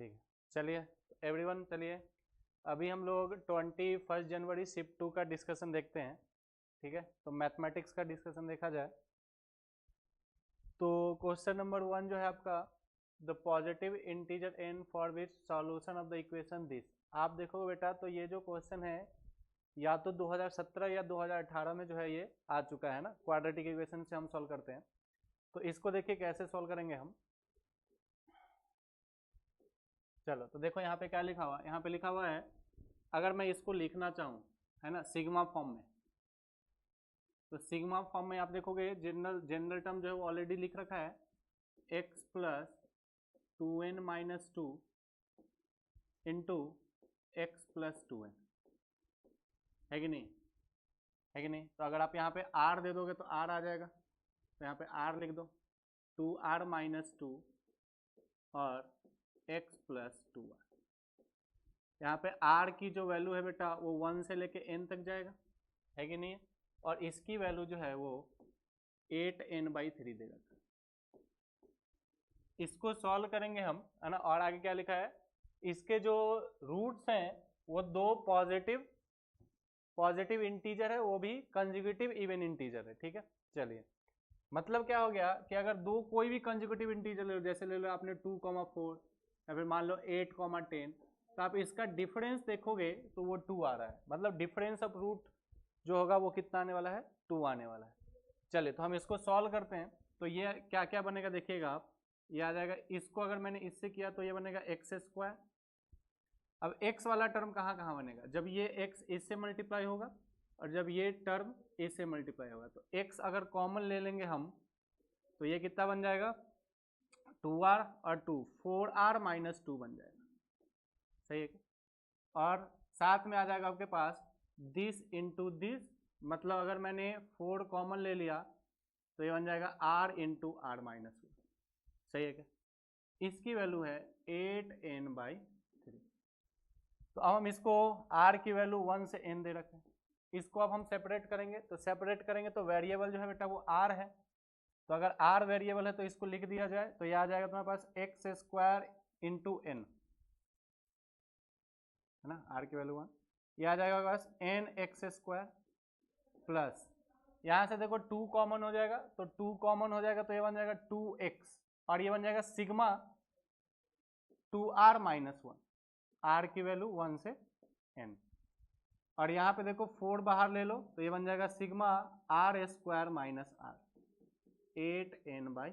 ठीक है, चलिए एवरीवन, चलिए अभी हम लोग 21 जनवरी शिफ्ट 2 का डिस्कशन देखते हैं। ठीक है, तो मैथमेटिक्स का डिस्कशन देखा जाए तो क्वेश्चन नंबर 1 जो है आपका, the positive integer n for which solution of the equation this. आप देखो बेटा, तो ये जो क्वेश्चन है या तो 2017 या 2018 में जो है ये आ चुका है ना, क्वाड्रेटिक इक्वेशन से हम सॉल्व करते हैं। तो इसको देखिए कैसे सॉल्व करेंगे हम। चलो तो देखो यहाँ पे क्या लिखा हुआ है, यहाँ पे लिखा हुआ है अगर मैं इसको लिखना चाहूँ, है ना, सिग्मा फॉर्म में, तो सिग्मा फॉर्म में आप देखोगे जनरल टर्म जो है वो ऑलरेडी लिख रखा है, x plus 2n minus 2 into x plus 2n, है कि नहीं, है कि नहीं। तो अगर आप यहाँ पे r दे दोगे तो r आ जाएगा, तो यहाँ पे r लिख दो, 2r माइनस 2 और x प्लस 2r। यहाँ पे r की जो वैल्यू है बेटा वो 1 से लेके n तक जाएगा, है कि नहीं, और इसकी वैल्यू जो है वो 8n/3 देगा। इसको सॉल्व करेंगे हम, है ना। और आगे क्या लिखा है, इसके जो रूट्स हैं वो दो पॉजिटिव इंटीजर है, वो भी कंजुगेटिव इवन इंटीजर है। ठीक है, चलिए मतलब क्या हो गया कि अगर दो कोई भी कंजुगेटिव इंटीजर ले लो, जैसे ले लो आपने 2,4 या फिर मान लो 8,10, तो आप इसका डिफरेंस देखोगे तो वो 2 आ रहा है, मतलब डिफरेंस ऑफ रूट जो होगा वो कितना आने वाला है, 2 आने वाला है। चलिए तो हम इसको सॉल्व करते हैं। तो ये क्या क्या बनेगा देखिएगा आप, ये आ जाएगा, इसको अगर मैंने इससे किया तो ये बनेगा x²। अब x वाला टर्म कहाँ कहाँ बनेगा, जब ये x इससे मल्टीप्लाई होगा और जब ये टर्म इससे मल्टीप्लाई होगा। तो x अगर कॉमन ले लेंगे हम तो ये कितना बन जाएगा, 2r और 2 4r माइनस 2 बन जाएगा, सही है। और साथ में आ जाएगा आपके पास दिस इंटू दिस, मतलब अगर मैंने 4 कॉमन ले लिया तो ये बन जाएगा r इंटू आर माइनस 1, सही है क्या। इसकी वैल्यू है 8n/3। तो अब हम इसको r की वैल्यू 1 से n दे रखे हैं, इसको अब हम सेपरेट करेंगे। तो सेपरेट करेंगे तो वेरिएबल जो है बेटा वो r है, तो अगर r वेरिएबल है तो इसको लिख दिया जाए तो ये आ जाएगा तुम्हारे पास x² इंटू n, है ना, r की वैल्यू 1, ये आ जाएगा बस nx² प्लस, यहाँ से देखो 2 कॉमन हो जाएगा, तो 2 कॉमन हो जाएगा तो ये बन जाएगा 2x, और ये बन जाएगा सिग्मा 2r माइनस 1, r की वैल्यू 1 से n, और यहाँ पे देखो 4 बाहर ले लो तो ये बन जाएगा sigma r² minus r, 8n/3।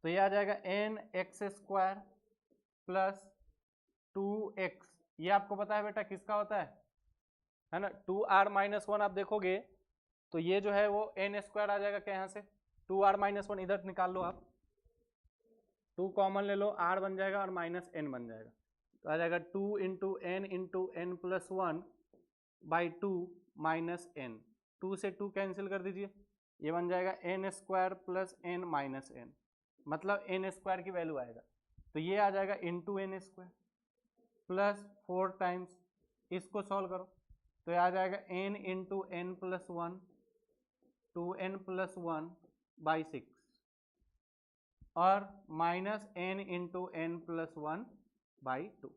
तो ये आ जाएगा nx² प्लस 2x, ये आपको पता है बेटा किसका होता है ना, 2r माइनस 1। आप देखोगे तो ये जो है वो n² आ जाएगा क्या, यहाँ से 2r माइनस 1 इधर निकाल लो आप, 2 कॉमन ले लो, r बन जाएगा और माइनस n बन जाएगा, तो आ जाएगा 2 into n plus 1/2 minus n, 2 से 2 कैंसिल कर दीजिए, ये बन जाएगा n² plus n minus n, मतलब n² की वैल्यू आएगा, तो ये आ जाएगा इंटू n² प्लस 4 टाइम्स, इसको सॉल्व करो तो ये आ जाएगा n into n plus 1, 2n plus 1/6 और minus n into n plus 1/2,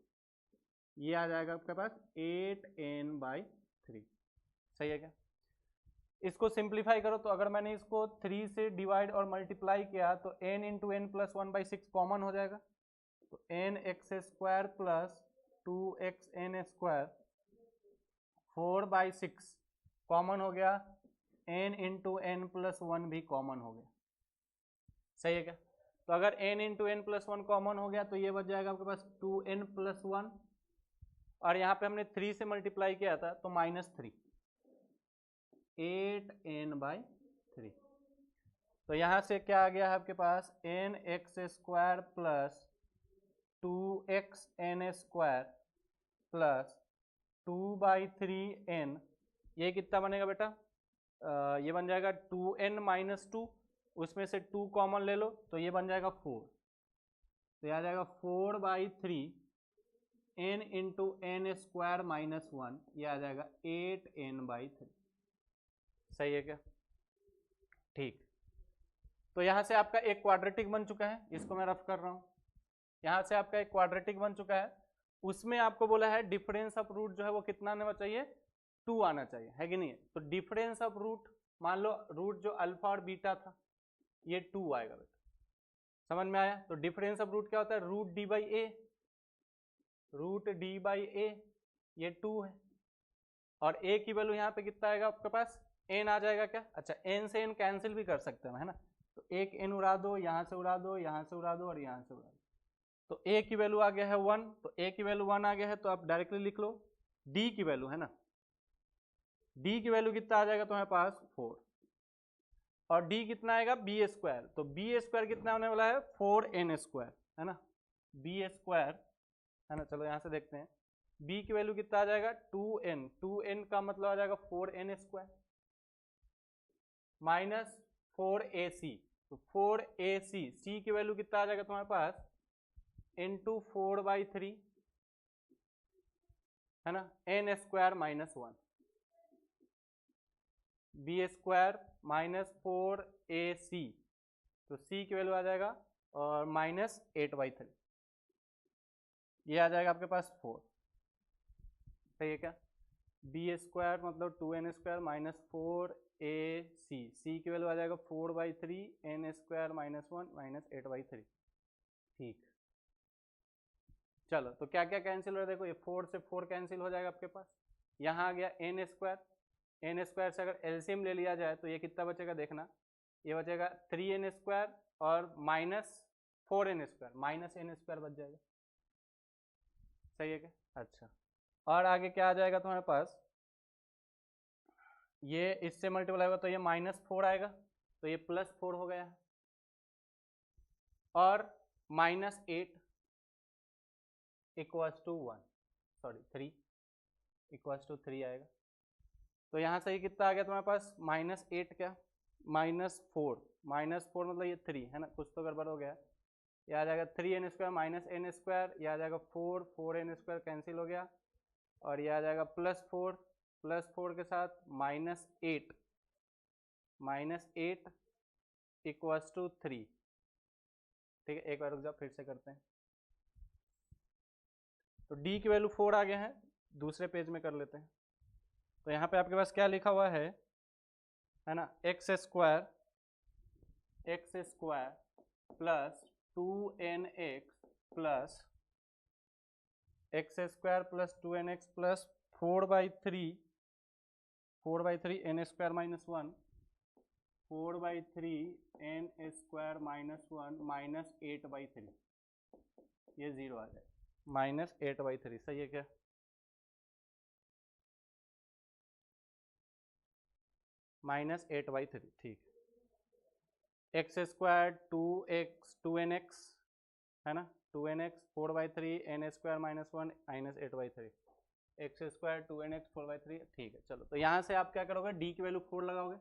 ये आ जाएगा आपके पास 8n/3, सही है क्या। इसको सिंप्लीफाई करो तो अगर मैंने इसको 3 से डिवाइड और मल्टीप्लाई किया तो n into n plus 1/6 common हो जाएगा, तो nx² प्लस 2xn² 4/6 कॉमन हो गया, n इंटू n प्लस 1 भी कॉमन हो गया, सही है क्या। तो अगर n into n plus 1 common हो गया तो ये बच जाएगा आपके पास 2n प्लस 1, और यहाँ पे हमने 3 से मल्टीप्लाई किया था तो -3, 8n/3। तो यहाँ से क्या आ गया है आपके पास, nx² plus 2xn² plus 2/3n, ये कितना बनेगा बेटा, ये बन जाएगा 2n माइनस 2, उसमें से 2 कॉमन ले लो तो ये बन जाएगा 4, तो ये आ जाएगा 4/3 n इंटू n² माइनस 1, ये आ जाएगा 8n/3, सही है क्या। ठीक, तो यहाँ से आपका एक क्वाड्रेटिक बन चुका है, इसको मैं रफ कर रहा हूँ। यहाँ से आपका एक क्वाड्रेटिक बन चुका है, उसमें आपको बोला है डिफरेंस ऑफ रूट जो है वो कितना आना चाहिए, 2 आना चाहिए, है कि नहीं। तो डिफरेंस ऑफ रूट, मान लो रूट जो अल्फा और बीटा था ये 2 आएगा बेटा, समझ में आया। तो डिफरेंस ऑफ रूट क्या होता है, root D by A, root D by A, ये 2 है, और ए की वैल्यू यहाँ पे कितना आएगा आपके पास, एन आ जाएगा क्या। अच्छा, एन से एन कैंसिल भी कर सकते हैं, है ना। तो एक एन उड़ा दो, यहाँ से उड़ा दो, यहाँ से उड़ा दो और यहाँ से उड़ा दो, तो ए की वैल्यू आ गया है 1, तो ए की वैल्यू 1 आ गया है, तो आप डायरेक्टली लिख लो डी की वैल्यू, है ना, डी की वैल्यू कितना आ जाएगा तुम्हारे पास 4, और डी कितना आएगा बी स्क्वायर, तो बी स्क्वायर कितना होने वाला है 4n स्क्वायर, है ना, बी स्क्वायर, है ना। चलो यहाँ से देखते हैं, b की वैल्यू कितना आ जाएगा 2n, 2n का मतलब आ जाएगा 4n स्क्वायर माइनस 4ac, तो 4ac, c की वैल्यू कितना आ जाएगा तुम्हारे पास इंटू 4/3, है ना, n square minus 1, b square minus 4ac, तो c की वैल्यू आ जाएगा और माइनस 8/3, ये आ जाएगा आपके पास 4, सही है क्या। बी स्क्वायर मतलब 2n square minus 4ac, c की वैल्यू आ जाएगा 4/3, n स्क्वायर माइनस 1 माइनस 8/3, ठीक। चलो, तो क्या क्या कैंसिल हो रहा है, देखो ये 4 से 4 कैंसिल हो जाएगा आपके पास, यहाँ आ गया n स्क्वायर, n स्क्वायर से अगर एलसीएम ले लिया जाए तो ये कितना बचेगा देखना, ये बचेगा 3n स्क्वायर और minus 4n square, minus n square बच जाएगा, सही है क्या। अच्छा, और आगे क्या आ जाएगा तुम्हारे पास, ये इससे मल्टीप्लाई होगा तो ये माइनस 4 आएगा, तो ये प्लस 4 हो गया, और minus 8 equals to 1, sorry 3 equals to 3 आएगा। तो यहाँ से ये कितना आ गया तुम्हारे पास माइनस 8 क्या, माइनस 4, माइनस 4 मतलब ये 3, है ना, कुछ तो गड़बड़ हो गया, ये आ जाएगा 3n square minus n square, ये आ जाएगा 4n स्क्वायर कैंसिल हो गया, और ये आ जाएगा प्लस 4 के साथ माइनस 8 इक्वल्स टू 3, ठीक है। एक बार रुक जाओ, फिर से करते हैं। तो d की वैल्यू 4 आ गया है, दूसरे पेज में कर लेते हैं। तो यहाँ पे आपके पास क्या लिखा हुआ है ना, x square plus 2nx plus x square plus 2nx plus 4/3 n square minus 1, 4/3 n square minus 1 minus 8/3, ये 0 आ जाए, माइनस 8/3, सही है क्या। माइनस 8/3, ठीक। एक्स स्क्वायर 2nx, है ना, 2nx 4/3 n square minus 1 minus 8/3, x square 2nx 4/3, ठीक है। चलो, तो यहाँ से आप क्या करोगे, d की वैल्यू 4 लगाओगे।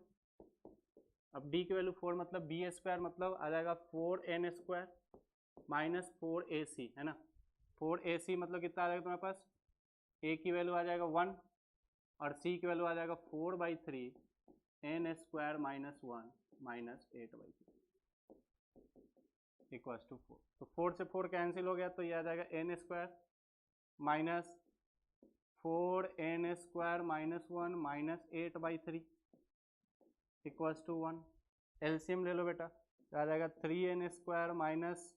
अब d की वैल्यू 4 मतलब बी स्क्वायर मतलब आ जाएगा 4n स्क्वायर माइनस 4ac, है ना, 4ac मतलब कितना आ जाएगा तुम्हारे पास, a की वैल्यू आ जाएगा 1 और c की वैल्यू आ जाएगा 4/3 n square minus 1 minus 8/3 equals to 4। तो 4 से 4 कैंसिल हो गया, तो ये आ जाएगा n square minus 4n square minus 1 minus 8/3 equals to 1। LCM ले लो बेटा, तो आ जाएगा 3n square minus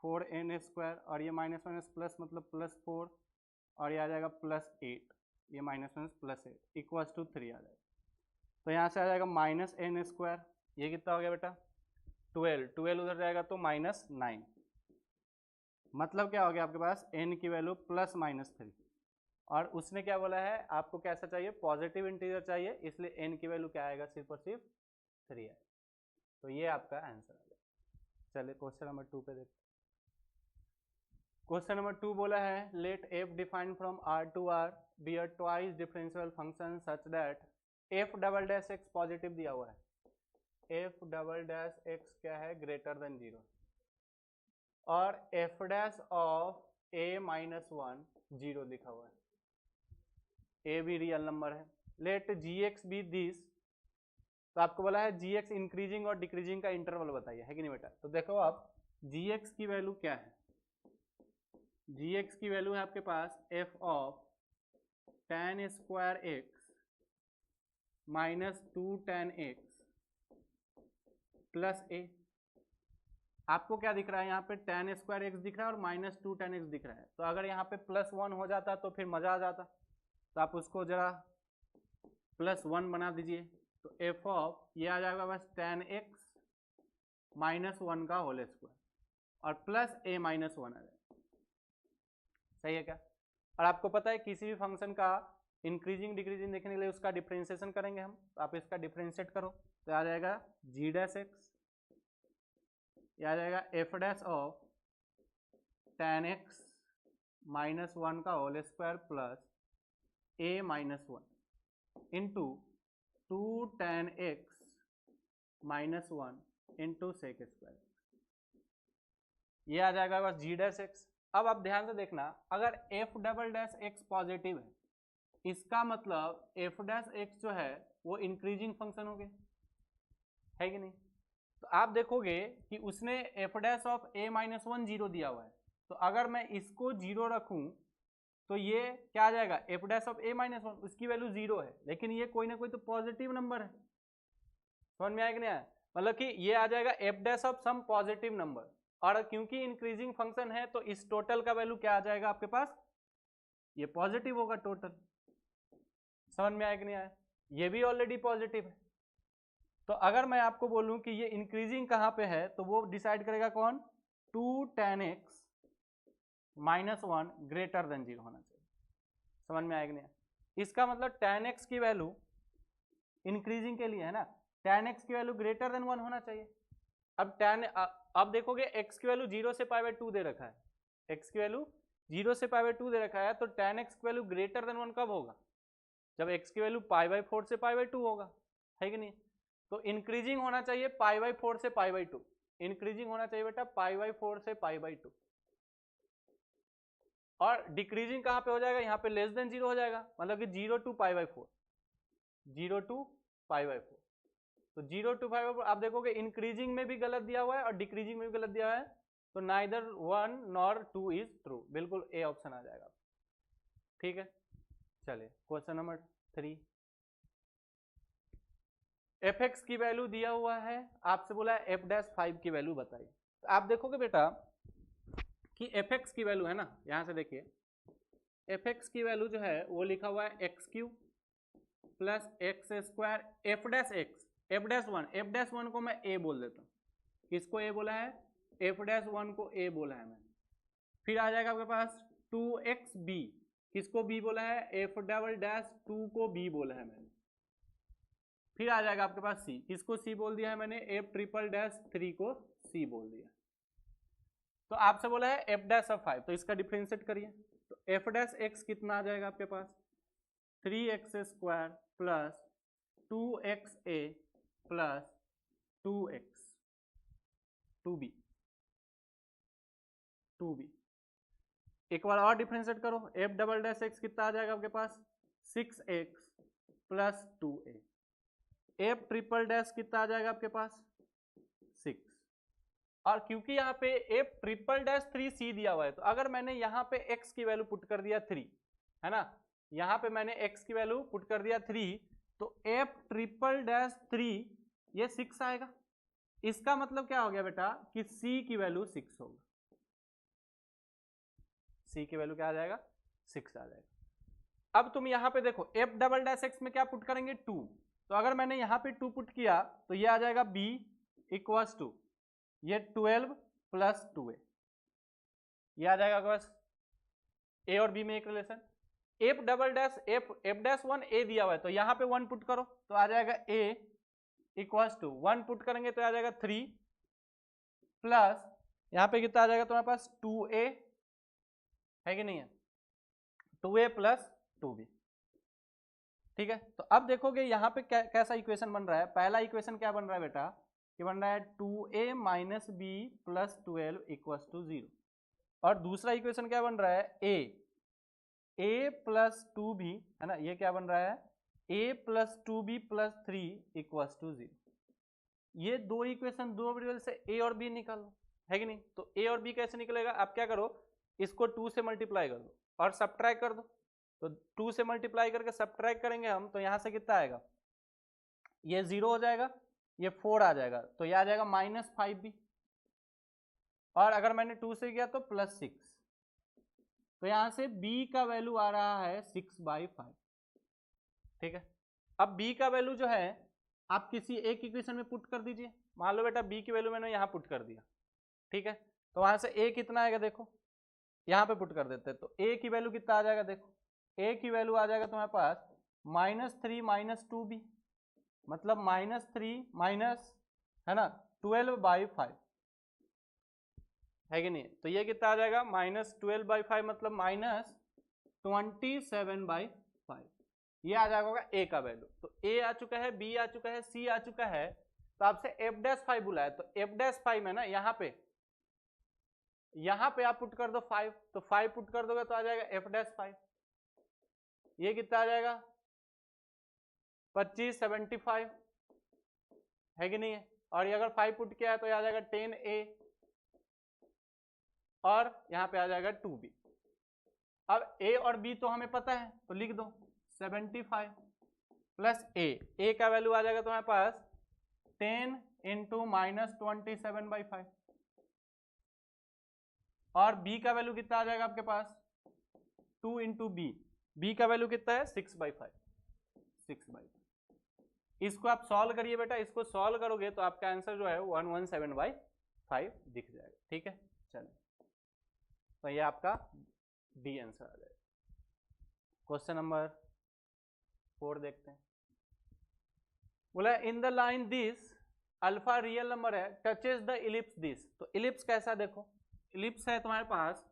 4n square, और ये माइनस माइनस प्लस मतलब प्लस 4, और ये आ जाएगा प्लस 8, ये minus minus plus 8 equals to 3 आ जाएगा। तो यहाँ से आ जाएगा माइनस n स्क्वायर, ये कितना हो गया बेटा 12 उधर जाएगा तो माइनस 9, मतलब क्या हो गया आपके पास n की वैल्यू प्लस माइनस 3, और उसने क्या बोला है आपको कैसा चाहिए, पॉजिटिव इंटीजर चाहिए, इसलिए n की वैल्यू क्या आएगा, सिर्फ और सिर्फ 3 है। तो ये आपका आंसर आ गया। चलिए क्वेश्चन नंबर 2 पे देखते। क्वेश्चन नंबर 2 बोला है let f defined from r to r be a twice differential function such that f double dash x positive दिया हुआ है, f डबल डैश x क्या है ग्रेटर देन 0, और f dash of a minus 1 0 लिखा हुआ है, a भी रियल नंबर है। लेट gx बी दिस, तो आपको बोला है gx इंक्रीजिंग और डिक्रीजिंग का इंटरवल बताइए, है कि नहीं बेटा। तो देखो आप gx की वैल्यू क्या है, जी एक्स की वैल्यू है आपके पास F of tan square X minus 2 tan x plus A. आपको क्या दिख रहा है यहाँ पे tan स्क्वायर एक्स दिख रहा है और माइनस 2 tan x दिख रहा है, तो अगर यहाँ पे +1 हो जाता तो फिर मजा आ जाता, तो आप उसको जरा +1 बना दीजिए, तो एफ ऑफ ये आ जाएगा बस tan x माइनस 1 का होल स्क्वायर और प्लस a माइनस 1 आ जाएगा। सही है क्या? और आपको पता है किसी भी फंक्शन का इंक्रीजिंग डिक्रीजिंग देखने के लिए उसका डिफरेंशिएशन करेंगे हम, तो आप इसका डिफरेंशिएट करो तो आ जाएगा g डैश एक्स, यह आ जाएगा f dash of tan x minus 1 का whole square plus a minus 1 इंटू 2 tan x minus 1 into sec square, ये आ जाएगा बस g डैश एक्स। अब आप ध्यान से देखना, अगर f double dash x positive है, इसका मतलब f डैश एक्स जो है वो इंक्रीजिंग फंक्शन हो गया, है कि नहीं? तो आप देखोगे कि उसने f dash of a minus 1 zero दिया हुआ है, तो अगर मैं इसको जीरो रखूं तो ये क्या आ जाएगा, f dash of a minus 1, उसकी वैल्यू जीरो है, लेकिन ये कोई ना कोई तो पॉजिटिव नंबर है। समझ में आया कि नहीं आया? मतलब कि ये आ जाएगा f dash of some positive number, और क्योंकि इंक्रीजिंग फंक्शन है तो इस टोटल का वैल्यू क्या आ जाएगा आपके पास, ये पॉजिटिव होगा टोटल। समझ में आया कि नहीं आया? ये भी ऑलरेडी पॉजिटिव है, तो अगर मैं आपको बोलूं कि ये इंक्रीजिंग कहां पे है तो वो डिसाइड करेगा कौन, 2 tan x minus 1 greater than 0 होना चाहिए। समझ में आएगा नहीं? इसका मतलब tan x की वैल्यू इंक्रीजिंग के लिए है ना, tan x की वैल्यू ग्रेटर देन 1 होना चाहिए। अब देखोगे x की वैल्यू 0 से π/2 दे रखा है, x की वैल्यू 0 से π/2 दे रखा है, तो tan x की वैल्यू ग्रेटर देन 1 कब होगा, जब x की वैल्यू π/4 से π/2 होगा, है कि नहीं? तो इंक्रीजिंग होना चाहिए π/4 से π/2, इंक्रीजिंग होना चाहिए बेटा π/4 से π/2, और डिक्रीजिंग कहां पे हो जाएगा, यहाँ पे लेस देन 0 हो जाएगा, मतलब कि 0 to π/4, 0 to π/4, तो 0 to π/4 आप देखोगे इंक्रीजिंग में भी गलत दिया हुआ है और डिक्रीजिंग में भी गलत दिया हुआ है, तो नाइदर 1 नॉर 2 इज ट्रू, बिल्कुल ए ऑप्शन आ जाएगा। ठीक है, चलिए क्वेश्चन नंबर 3, एफ एक्स की वैल्यू दिया हुआ है, आपसे बोला है एफ डैश 5 की वैल्यू बताइए। तो आप देखोगे बेटा कि एफ एक्स की वैल्यू है ना, यहां से देखिए एफ एक्स की वैल्यू जो है वो लिखा हुआ है x Q plus x square F dash x, F dash one को मैं ए बोल देता हूँ, किसको ए बोला है, एफ डैश 1 को ए बोला है मैंने। फिर आ जाएगा आपके पास 2xb, किसको b बोला है, एफ डबल डैश 2 को b बोला है मैंने। फिर आ जाएगा आपके पास c, किसको c बोल दिया है मैंने, एफ ट्रिपल डैश 3 को c बोल दिया। तो आपसे बोला है एफ डैश ऑफ 5, तो इसका डिफरेंशिएट करिए, तो एफ डैश एक्स कितना आ जाएगा आपके पास, 3x square plus 2xa plus 2b, एक बार और डिफरेंशिएट करो, एफ डबल डैश एक्स कितना आ जाएगा आपके पास, 6x plus 2a, F triple dash कितना आ जाएगा आपके पास 6, और क्योंकि यहाँ पे एफ ट्रिपल डैश 3c दिया हुआ है, तो अगर मैंने यहाँ पे x की वैल्यू पुट कर दिया 3, है ना, यहाँ पे मैंने x की वैल्यू पुट कर दिया 3, तो एफ ट्रिपल डैश 3 ये 6 आएगा। इसका मतलब क्या हो गया बेटा कि c की वैल्यू 6 होगा, c की वैल्यू क्या आ जाएगा, 6 आ जाएगा। अब तुम यहाँ पे देखो एफ डबल डैश एक्स में क्या पुट करेंगे 2, तो अगर मैंने यहाँ पे 2 पुट किया तो ये आ जाएगा b इक्वल्स टू ये 12 प्लस 2a, ये आ जाएगा बस a और b में एक relation. F double dash F dash 1 a दिया हुआ है, तो यहाँ पे 1 पुट करो तो आ जाएगा a इक्वल्स टू 1 पुट करेंगे तो आ जाएगा 3 प्लस यहाँ पे कितना आ जाएगा तुम्हारे पास 2a, है कि नहीं है, 2a प्लस 2b। ठीक है, तो अब देखोगे यहाँ पे कैसा इक्वेशन बन रहा है, पहला इक्वेशन क्या बन रहा है बेटा, कि बन रहा है 2a minus b plus 12 equals to 0, और दूसरा इक्वेशन क्या बन रहा है a प्लस 2b, है ना, ये क्या बन रहा है a plus 2b plus 3 equals to 0। ये दो इक्वेशन दो वेरिएबल से a और b निकालो, है कि नहीं, तो a और b कैसे निकलेगा, आप क्या करो इसको 2 से मल्टीप्लाई कर दो और सब्ट्रैक्ट कर दो, तो 2 से मल्टीप्लाई करके सब्ट्रैक्ट करेंगे हम, तो यहाँ से कितना आएगा, ये 0 हो जाएगा, ये 4 आ जाएगा, तो ये आ जाएगा -5b, और अगर मैंने 2 से किया तो +6, तो यहाँ से b का वैल्यू आ रहा है 6/5। ठीक है, अब b का वैल्यू जो है आप किसी एक इक्वेशन में पुट कर दीजिए। मान लो बेटा b की वैल्यू मैंने यहाँ पुट कर दिया, ठीक है, तो वहां से a कितना आएगा, देखो यहाँ पे पुट कर देते हैं, तो a की वैल्यू कितना आ जाएगा, देखो a की वैल्यू आ जाएगा तुम्हारे पास -3 - 2b, मतलब -3 माइनस, है ना, 12/5, है कि नहीं, तो ये कितना आ जाएगा -12/5, मतलब -27/5, ये आ जाएगा a का वैल्यू। तो a आ चुका है, b आ चुका है, c आ चुका है, तो आपसे f' बुलाया, तो f' में ना यहाँ पे आप पुट कर दो 5, तो 5 पुट कर दोगे तो आ जाएगा f', ये कितना आ जाएगा 25/75, है कि नहीं है, और ये अगर 5 पुट किया है तो आ जाएगा 10a, और यहाँ पे आ जाएगा 2b। अब a और b तो हमें पता है, तो लिख दो 75 प्लस a का वैल्यू आ जाएगा तुम्हारे पास 10 इंटू -27/5, और b का वैल्यू कितना आ जाएगा आपके पास 2 इंटू b का वैल्यू कितना है 6/5, 6/5। इसको आप सॉल्व करिए बेटा, इसको सॉल्व करोगे तो आपका आंसर जो है 117/5 दिख जाएगा। ठीक है, चलिए, तो ये आपका डी आंसर आ जाएगा। क्वेश्चन नंबर 4 देखते हैं। बोला in the line this alpha real number है टचेस द इलिप्स दिस, तो इलिप्स कैसा देखो, इलिप्स है तुम्हारे पास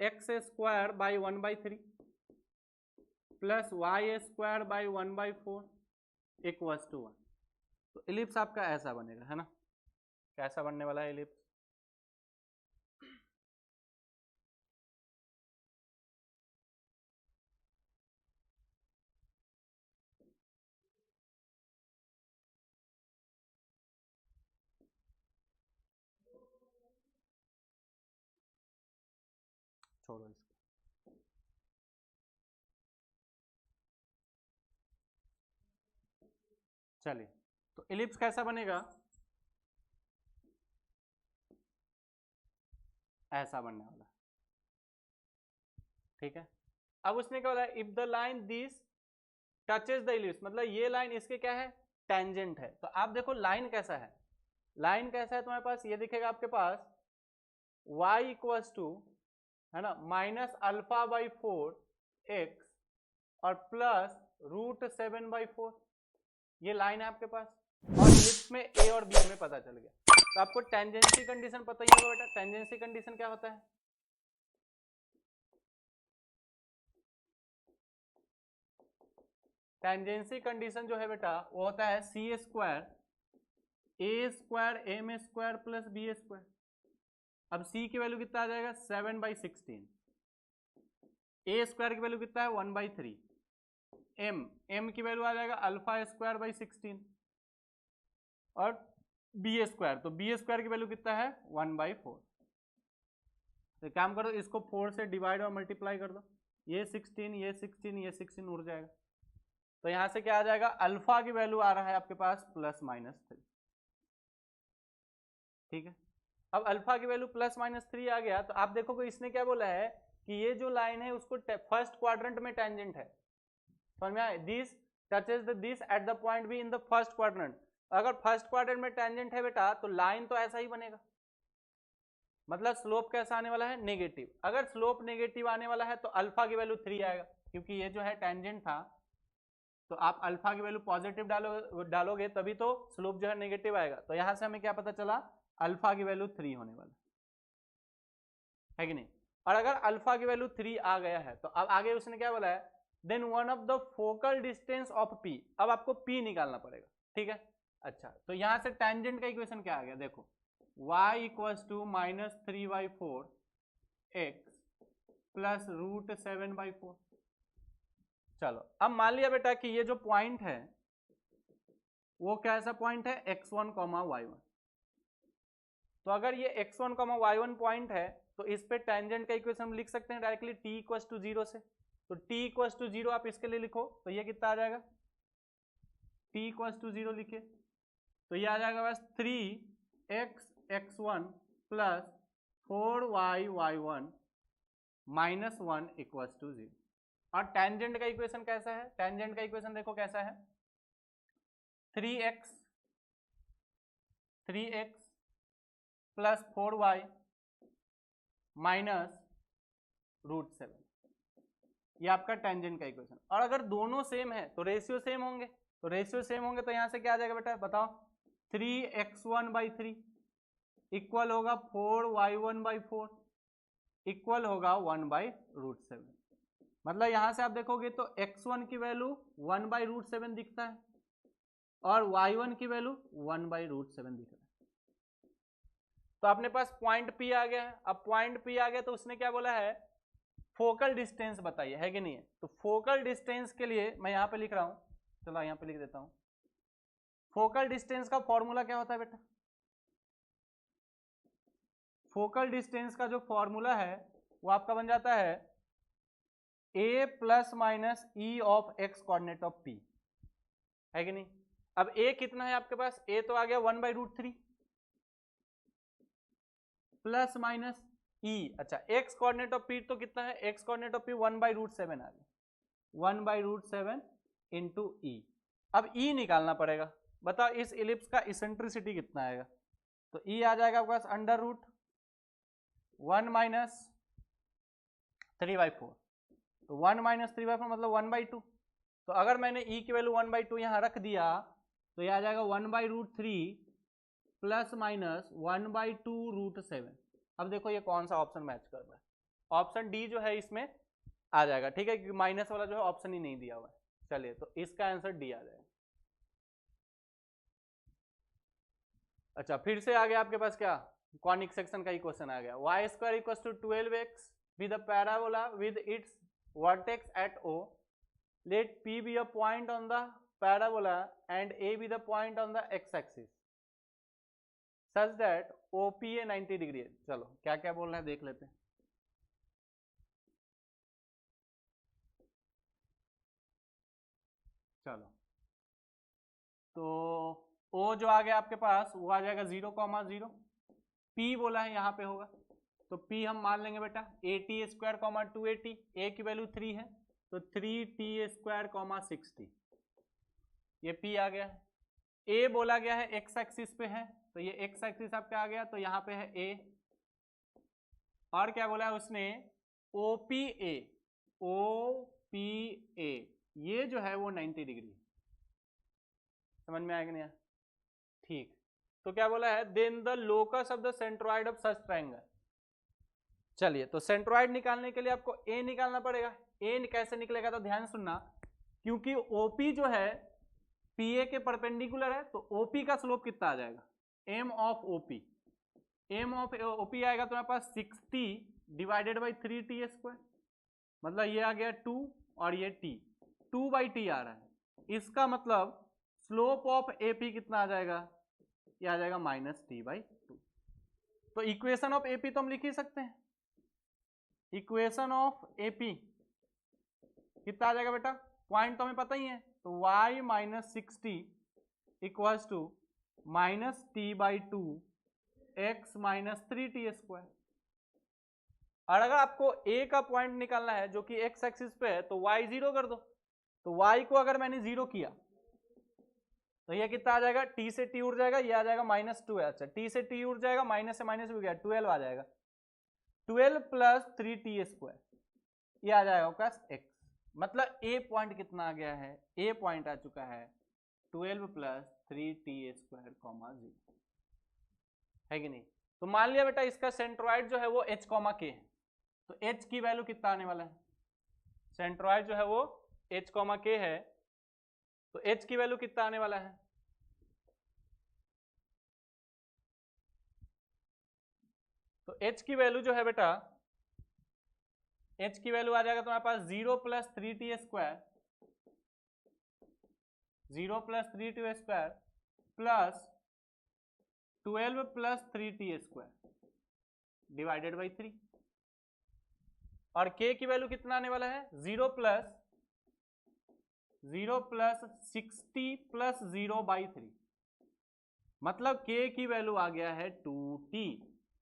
x² by 1/3 plus y² by 1/4 equals to 1, तो इलिप्स आपका ऐसा बनेगा, है ना, कैसा बनने वाला है इलिप्स, छोड़ो इसको, चलिए, तो इलिप्स कैसा बनेगा, ऐसा बनने वाला, ठीक है। अब उसने क्या बोला, if the line this touches the ellipse, मतलब ये लाइन इसके क्या है, टेंजेंट है। तो आप देखो लाइन कैसा है, लाइन कैसा है तुम्हारे पास, ये दिखेगा आपके पास y इक्वल्स टू, है ना, -α/4x और प्लस √7/4, ये लाइन है आपके पास, और इलिप्स में a और b हमें पता चल गया। तो आपको टेंजेंसी कंडीशन पता ही होगा बेटा, टेंजेंसी कंडीशन क्या होता है, टेंजेंसी कंडीशन जो है बेटा वो होता है c² a² m² plus b²। अब c की वैल्यू कितना आ जाएगा 7/16, a² की वैल्यू कितना है 1/3, m की वैल्यू आ जाएगा α²/16 और b², तो b² की वैल्यू कितना है 1/4। तो काम करो, इसको 4 से डिवाइड और मल्टीप्लाई कर दो, ये 16 ये 16 ये 16 उड़ जाएगा, तो यहां से क्या आ जाएगा, अल्फा की वैल्यू आ रहा है आपके पास +-3, ठीक है। अब अल्फा की वैल्यू +-3 आ गया, तो आप देखोगे इसने क्या बोला है कि ये जो लाइन है उसको फर्स्ट क्वाड्रेंट में टेंजेंट है, समझ में आया, this touches the this at the point be in the first quadrant. अगर फर्स्ट क्वाड्रेंट में टेंजेंट है बेटा तो लाइन तो ऐसा ही बनेगा, मतलब स्लोप कैसा आने वाला है, नेगेटिव। अगर स्लोप नेगेटिव आने वाला है तो अल्फा की वैल्यू 3 आएगा, क्योंकि ये जो है टेंजेंट था, तो आप अल्फा की वैल्यू पॉजिटिव डालोगे तभी तो स्लोप जो है नेगेटिव आएगा। तो यहां से हमें क्या पता चला, अल्फा की वैल्यू 3 होने वाला है कि नहीं। और अगर अल्फा की वैल्यू 3 आ गया है तो अब आगे उसने क्या बोला है, then one of the focal distance of p, अब आपको पी निकालना पड़ेगा, ठीक है। अच्छा, तो यहां से टेंजेंट का इक्वेशन क्या आ गया, देखो y equals to -3/4x plus √7/4। चलो, अब मान लिया बेटा कि ये जो पॉइंट है वो कैसा पॉइंट है, x1, y1। तो अगर ये x1, y1 पॉइंट है तो इस पे टेंजेंट का इक्वेशन हम लिख सकते हैं डायरेक्टली t इक्वल टू 0 से। तो t इक्वल टू 0 आप इसके लिए लिखो तो ये कितना आ जाएगा, t इक्वल टू 0 लिखे तो ये आ जाएगा बस 3x(x1) plus 4y(y1) minus 1 equal to 0। और टेंजेंट का इक्वेशन कैसा है, टेंजेंट का इक्वेशन देखो कैसा है, 3x प्लस 4y माइनस √7, ये आपका टेंजेंट का इक्वेशन। और अगर दोनों सेम है तो रेशियो सेम होंगे, तो रेशियो सेम होंगे तो यहां से क्या आ जाएगा बेटा बताओ, 3x1/3 इक्वल होगा 4y1/4 इक्वल होगा 1/√7। मतलब यहां से आप देखोगे तो x1 की वैल्यू 1/√7 दिखता है और y1 की वैल्यू 1/√7 दिख रहा है। तो अपने पास पॉइंट P आ गया है। अब पॉइंट P आ गया तो उसने क्या बोला है, फोकल डिस्टेंस बताइए, है कि नहीं है। तो फोकल डिस्टेंस के लिए मैं यहां पे लिख रहा हूं, चलो यहां पे लिख देता हूं। फोकल डिस्टेंस का फॉर्मूला क्या होता है बेटा, फोकल डिस्टेंस का जो फॉर्मूला है वो आपका बन जाता है a plus minus E of x coordinate of p, है कि नहीं। अब a कितना है आपके पास, a तो आ गया 1/√3 प्लस माइनस e, अच्छा x कोऑर्डिनेट ऑफ p तो कितना है, x कोऑर्डिनेट ऑफ p 1/√7 आ गया, 1/√7 इंटू e। अब e निकालना पड़ेगा, बताओ इस इलिप्स का इसेंट्रिसिटी कितना आएगा, तो e आ जाएगा आपके पास √1 माइनस 3/4, तो 1 माइनस 3/4 मतलब 1/2। तो अगर मैंने e की वैल्यू 1/2 यहाँ रख दिया तो यह आ जाएगा 1/√3 प्लस माइनस 1/2√7। अब देखो ये कौन सा ऑप्शन मैच कर रहा है, ऑप्शन डी जो है इसमें आ जाएगा, ठीक है, क्योंकि माइनस वाला जो है ऑप्शन ही नहीं दिया हुआ है। चलिए तो इसका आंसर डी आ जाएगा। अच्छा फिर से आ गया आपके पास क्या, कॉनिक सेक्शन का ही क्वेश्चन आ गया, y² equal to 12x with a parabola with its vertex at O, let P be a point on the parabola and A be the point on the x-axis such that OPA 90 degree है। चलो क्या क्या बोल रहे हैं देख लेते हैं। चलो तो O जो आ गया आपके पास वो आ जाएगा 0,0, P बोला है यहाँ पे होगा तो P हम मान लेंगे बेटा AT², 2AT, A की वैल्यू 3 है तो 3T², 60, ये P आ गया है। A बोला गया है एक्स एक्सिस पे है तो ये एक्स एक्सिस आपका आ गया, तो यहाँ पे है A। और क्या बोला है उसने, OPA, OPA ये जो है वो 90 डिग्री, समझ में आएगा नहीं, ठीक। तो क्या बोला है, then the locus of the centroid of such triangle. चलिए तो सेंट्रॉइड निकालने के लिए आपको A निकालना पड़ेगा। A कैसे निकलेगा तो ध्यान सुनना, क्योंकि OP जो है PA के परपेंडिकुलर है तो OP का स्लोप कितना आ जाएगा, M of OP, M of OP आएगा तुम्हारे पास 60 डिवाइडेड बाई 3T², मतलब ये आ गया 2 और ये T, 2/T आ रहा है। इसका मतलब स्लोप ऑफ AP कितना आ जाएगा, ये आ जाएगा -T/2। तो इक्वेशन ऑफ AP तो हम लिख ही सकते हैं, इक्वेशन ऑफ AP कितना आ जाएगा बेटा, पॉइंट तो हमें पता ही है, तो y - 60 equals to -T/2 x - 3T²। और अगर आपको A का पॉइंट निकालना है जो कि x एक्सिस पे है तो y 0 कर दो, तो y को अगर मैंने 0 किया तो ये कितना आ जाएगा, T से T उड़ जाएगा, ये आ जाएगा -2 है, अच्छा T से T उड़ जाएगा, माइनस से माइनस भी गया, 12 आ जाएगा, 12 प्लस 3T², ये आ जाएगा आपका x। मतलब A पॉइंट कितना आ गया है, A पॉइंट आ चुका है 12 प्लस 3T², 0, है कि नहीं। तो मान लिया बेटा इसका सेंट्रॉइड जो है वो h, k है, तो h की वैल्यू कितना आने वाला है, सेंट्रॉइड जो है वो h, k है तो h की वैल्यू कितना आने वाला है, तो h की वैल्यू जो है बेटा, h की वैल्यू आ जाएगा तुम्हारे पास 0 plus 3T² 0 plus 3T² plus 12 plus 3T² divided by 3। और k की वैल्यू कितना आने वाला है 0 प्लस 60 प्लस 0/3, मतलब k की वैल्यू आ गया है 2t।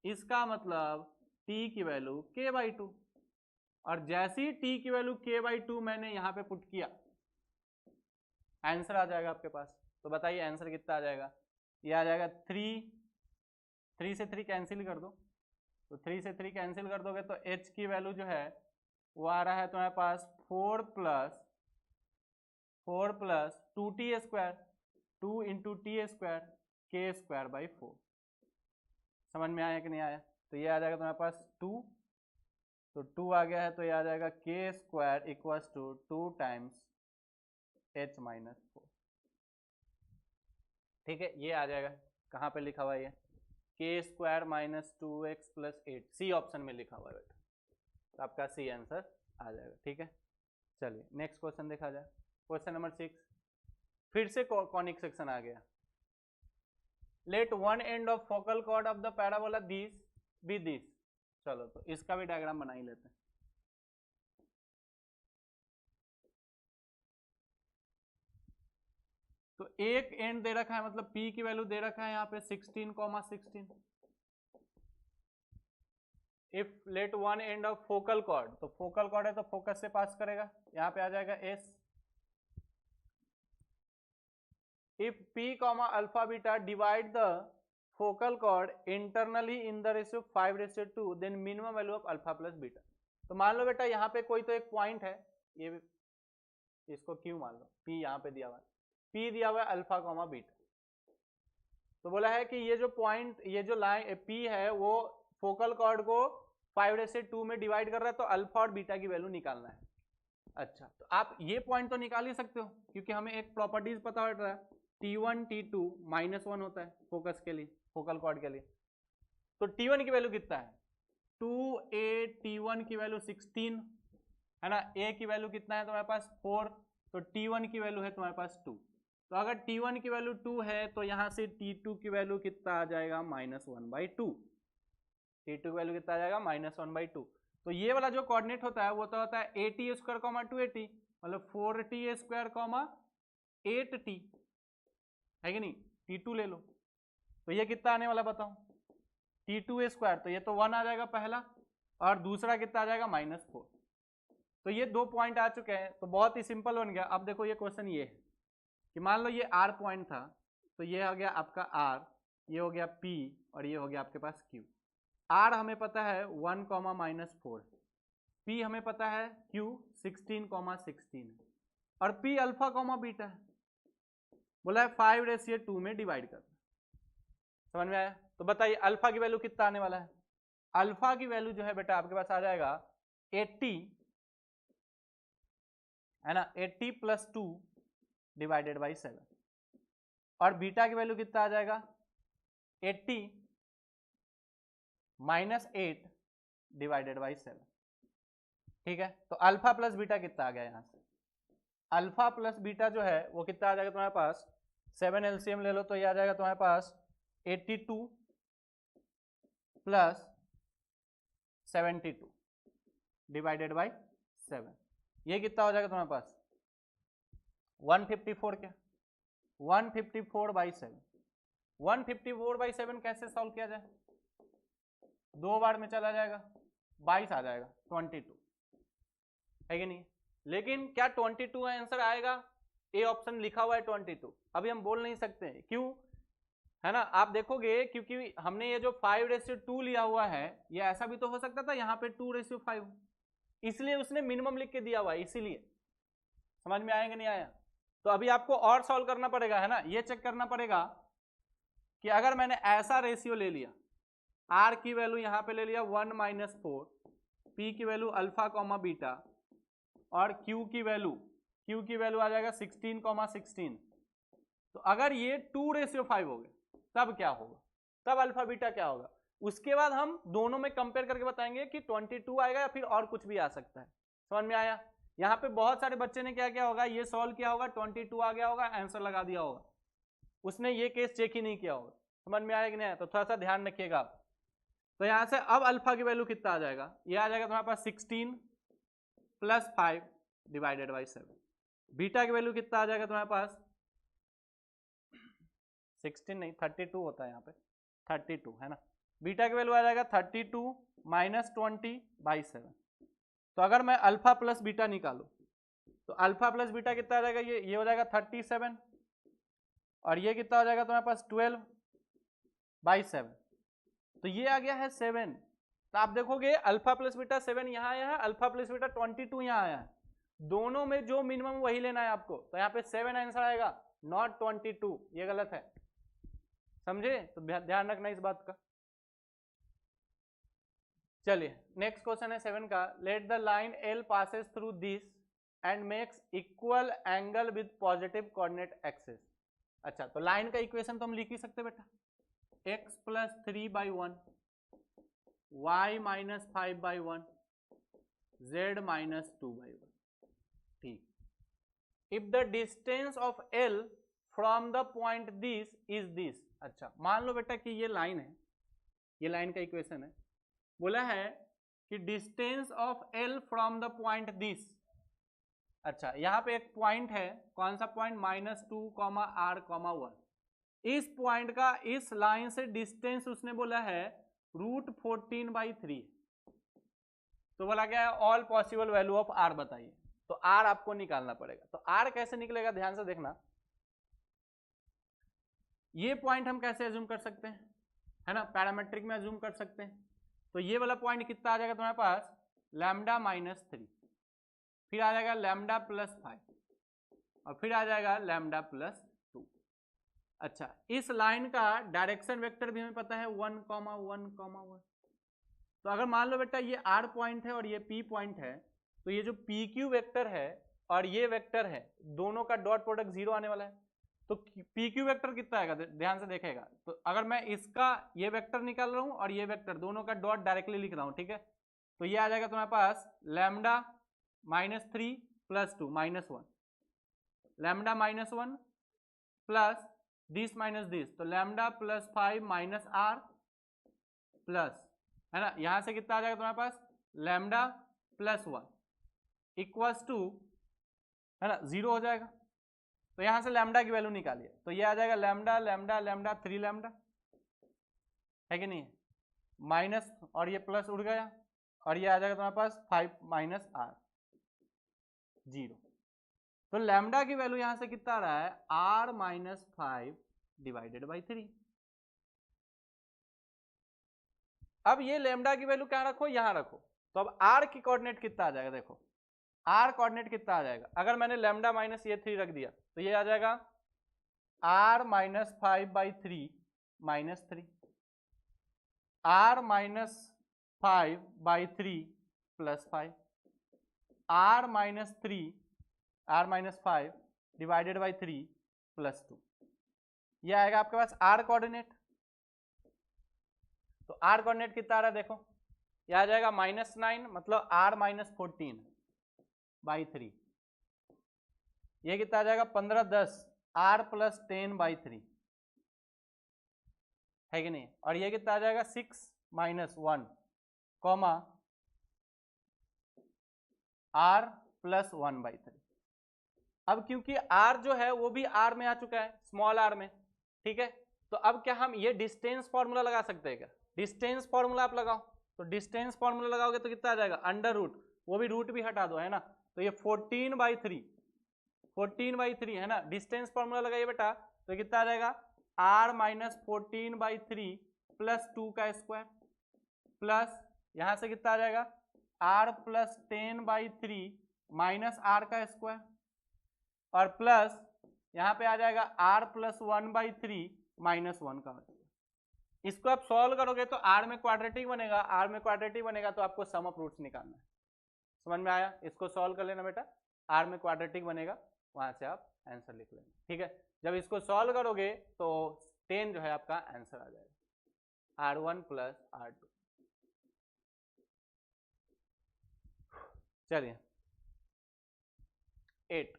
इसका मतलब t की वैल्यू k/2, और जैसे ही t की वैल्यू k/2 मैंने यहाँ पे पुट किया, आंसर आ जाएगा आपके पास। तो बताइए आंसर कितना आ जाएगा? ये आ जाएगा 3 से 3 कैंसिल कर दो, तो 3 से 3 कैंसिल कर दोगे तो h की वैल्यू जो है वो आ रहा है तुम्हारे पास 4 plus 2t², 2 into t² k²/4। समझ में आया कि नहीं आया? तो ये आ जाएगा तुम्हारे पास 2, तो 2 आ गया है, तो ये आ जाएगा k² equals to 2 times h minus 4। ठीक है, ये आ जाएगा। कहाँ पे लिखा हुआ है ये? k² minus 2x plus 8, C option में लिखा हुआ है बेटा, तो आपका सी आंसर आ जाएगा। ठीक है, चलिए नेक्स्ट क्वेश्चन देखा जाए। क्वेश्चन नंबर 6, फिर से कॉनिक सेक्शन आ गया। Let one end of focal chord of the parabola this be this. चलो तो इसका भी डायग्राम बना ही लेते हैं। तो एक एंड दे रखा है, मतलब p की वैल्यू दे रखा है यहाँ पे 16,16। If late one end of focal cord, तो फोकल कॉर्ड है तो फोकस से पास करेगा, यहाँ पे आ जाएगा s। If p alpha beta divide the focal chord internally in the ratio 5:2, then minimum value of alpha plus beta. तो मान लो बेटा यहाँ पे कोई तो एक पॉइंट है, ये इसको क्यों मान लो, p यहाँ पे दिया हुआ है, p दिया हुआ है अल्फा बीटा। तो बोला है कि ये जो पॉइंट, ये जो लाइन p है वो फोकल कॉर्ड को 5:2 में डिवाइड कर रहा है, तो अल्फा और बीटा की वैल्यू निकालना है। अच्छा, तो आप ये पॉइंट तो निकाल ही सकते हो, क्योंकि हमें एक प्रॉपर्टीज पता हो रहा है, T1 T2 -1 होता है फोकस के लिए, फोकल कॉर्ड के लिए। तो T1 की वैल्यू कितना है 2a, T1 की वैल्यू 16 है ना, a की वैल्यू कितना है तुम्हारे पास 4, तो T1 की वैल्यू है तुम्हारे पास 2। तो अगर T1 की वैल्यू 2 है तो यहाँ से T2 की वैल्यू कितना आ जाएगा -1/2। T2 की वैल्यू कितना आ जाएगा -1/2। तो ये वाला जो कोऑर्डिनेट होता है वो तो होता है AT² 2AT, मतलब 4t², 8t है कि नहीं। T2 ले लो, तो ये कितना आने वाला बताओ, T2², तो ये तो 1 आ जाएगा पहला, और दूसरा कितना आ जाएगा -4। तो ये 2 पॉइंट आ चुके हैं, तो बहुत ही सिंपल बन गया। अब देखो ये क्वेश्चन ये है कि मान लो ये R पॉइंट था, तो ये हो गया आपका R, ये हो गया P, और ये हो गया आपके पास Q। R हमें पता है 1, -4, P हमें पता है Q 16,16, और P अल्फा बीटा है, बोला है 5:2 में डिवाइड करना। समझ में आया? तो बताइए अल्फा की वैल्यू कितना आने वाला है? अल्फा की वैल्यू जो है बेटा आपके पास आ जाएगा 80, है ना, 80 + 2 / 7, और बीटा की वैल्यू कितना आ जाएगा 80 - 8 / 7। ठीक है, तो अल्फा प्लस बीटा कितना आ गया यहाँ से? अल्फा प्लस बीटा जो है वो कितना आ जाएगा तुम्हारे पास, 7 LCM ले लो, तो ये आ जाएगा तुम्हारे पास 82 + 72 / 7। ये कितना हो जाएगा तुम्हारे पास 154। क्या 154/7? 154/7 कैसे सॉल्व किया जाए? 2 बार में चला जाएगा, 22 आ जाएगा, 22 है कि नहीं। लेकिन क्या 22 आंसर आएगा? ए ऑप्शन लिखा हुआ है 22, अभी हम बोल नहीं सकते हैं, क्यों, है ना। आप देखोगे क्योंकि हमने ये जो 5:2 लिया हुआ है, ये ऐसा भी तो हो सकता था यहाँ पे 2:5, इसलिए उसने मिनिमम लिख के दिया हुआ है, इसीलिए। समझ में आया कि नहीं आया? तो अभी आपको और सॉल्व करना पड़ेगा, है ना, ये चेक करना पड़ेगा कि अगर मैंने ऐसा रेशियो ले लिया, आर की वैल्यू यहाँ पे ले लिया 1 - 4, पी की वैल्यू अल्फा बीटा, और क्यू की वैल्यू आ जाएगा 16,16। तो अगर ये 2:5 हो गए तब क्या होगा, तब अल्फा बीटा क्या होगा, उसके बाद हम दोनों में कंपेयर करके बताएंगे कि 22 आएगा या फिर और कुछ भी आ सकता है। समझ में आया? यहाँ पे बहुत सारे बच्चे ने क्या होगा, ये सॉल्व किया होगा, 22 आ गया होगा, आंसर लगा दिया होगा, उसने ये केस चेक ही नहीं किया होगा। समझ में आया कि नहीं आया? तो थोड़ा सा ध्यान रखिएगा आप। तो यहां से अब अल्फा की वैल्यू कितना आ जाएगा, ये आ जाएगा तुम्हारे पास 16 + 5 डिवाइडेड बाई 7। बीटा की वैल्यू कितना आ जाएगा तुम्हारे पास, 16 नहीं 32 होता है यहाँ पे, 32 है ना। बीटा की वैल्यू आ जाएगा 32 - 20/7। तो अगर मैं अल्फा प्लस बीटा निकालू तो अल्फा प्लस बीटा कितना आ जाएगा, ये हो जाएगा 37 और ये कितना हो जाएगा तुम्हारे पास 12/7। तो ये आ गया है 7। तो आप देखोगे अल्फा प्लस बीटा 7 यहाँ आया है, अल्फा प्लस बीटा 22 यहाँ आया है, दोनों में जो मिनिमम वही लेना है आपको। तो यहाँ पे 7 आंसर आएगा, नॉट 22, ये गलत है, समझे। तो ध्यान रखना इस बात का। चलिए नेक्स्ट क्वेश्चन है 7 का, late the line L passes through this and makes equal angle with positive coordinate axis। अच्छा, तो लाइन का इक्वेशन तो हम लिख ही सकते बेटा, x + 3/1 y - 5/1 z - 2/1। ठीक, if the distance of L from the point this is this। अच्छा, मान लो बेटा कि ये लाइन है, ये लाइन का इक्वेशन है, बोला है कि distance of L from the point this. अच्छा, यहाँ पे एक पॉइंट है, कौन सा पॉइंट, -2, r, 1। इस पॉइंट का इस लाइन से डिस्टेंस उसने बोला है √14/3। तो बोला क्या है, all possible value of r बताइए। तो r आपको निकालना पड़ेगा। तो r कैसे निकलेगा, ध्यान से देखना। ये पॉइंट हम कैसे अज्यूम कर सकते हैं, है ना, पैरामेट्रिक में अज्यूम कर सकते हैं। तो ये वाला पॉइंट कितना आ जाएगा तुम्हारे पास, λ-3, फिर आ जाएगा λ+5 और फिर आ जाएगा λ+2। अच्छा, इस लाइन का डायरेक्शन वेक्टर भी हमें पता है 1, 1, 1। तो अगर मान लो बेटा ये r पॉइंट है और ये p पॉइंट है, तो ये जो PQ वेक्टर है और ये वेक्टर है, दोनों का डॉट प्रोडक्ट 0 आने वाला है। तो PQ वेक्टर कितना आएगा, ध्यान से देखेगा। तो अगर मैं इसका ये वेक्टर निकाल रहा हूं और ये वेक्टर दोनों का डॉट डायरेक्टली लिख रहा हूं, ठीक है, तो ये आ जाएगा तुम्हारे पास λ-3 + 2 -1, λ-1 प्लस दिस माइनस दिस, तो λ+5 - r प्लस, है ना, यहां से कितना आ जाएगा तुम्हारे पास λ+1 इक्वल्स टू, है ना, 0 हो जाएगा। तो यहां से लैम्डा की वैल्यू निकालिए, तो ये आ जाएगा λ, 3λ, है कि नहीं, माइनस और ये प्लस उड़ गया और ये आ जाएगा तुम्हारे पास 5 - r, 0। तो लैम्डा की वैल्यू यहां से कितना आ रहा है, r - 5/3। अब ये लैम्डा की वैल्यू क्या रखो, यहां रखो। तो अब r की कोऑर्डिनेट कितना आ जाएगा, देखो r कोऑर्डिनेट कितना आ जाएगा। अगर मैंने लैम्डा माइनस ये 3 रख दिया तो ये आ जाएगा r - 5/3 - 3, r - 5/3 + 5, r - 3 r - 5 divided by 3 + 2। ये आएगा आपके पास r कोऑर्डिनेट। तो r कोऑर्डिनेट कितना आ रहा है, देखो ये आ जाएगा -9, मतलब r - 14/3। ये कितना आ जाएगा 15, 10, r + 10/3, है कि नहीं। और ये कितना आ जाएगा 6 - 1, r + 1/3। अब क्योंकि r जो है वो भी r में आ चुका है, स्मॉल r में, ठीक है। तो अब क्या हम ये डिस्टेंस फॉर्मूला लगा सकते हैं क्या, डिस्टेंस फॉर्मूला आप लगाओ। तो डिस्टेंस फॉर्मूला लगाओगे तो कितना आ जाएगा, √, वो भी रूट भी हटा दो, है ना। तो ये 14/3 है ना, डिस्टेंस फॉर्मूला लगाइए बेटा, तो कितना आ जाएगा r - 14/3 + 2 का स्क्वायर प्लस यहां से कितना आ जाएगा r + 10/3 - r का स्क्वायर और प्लस यहाँ पे आ जाएगा r + 1/3 - 1 का। इसको आप सॉल्व करोगे तो r में क्वाड्रेटिक बनेगा, r में क्वाड्रेटिक बनेगा तो आपको सम ऑफ रूट्स निकालना है। समझ में आया, इसको सॉल्व कर लेना बेटा, r में क्वाड्रेटिक बनेगा, वहां से आप आंसर लिख लेना, ठीक है। जब इसको सॉल्व करोगे तो 10 जो है आपका आंसर आ जाएगा, r1 + r2। चलिए 8,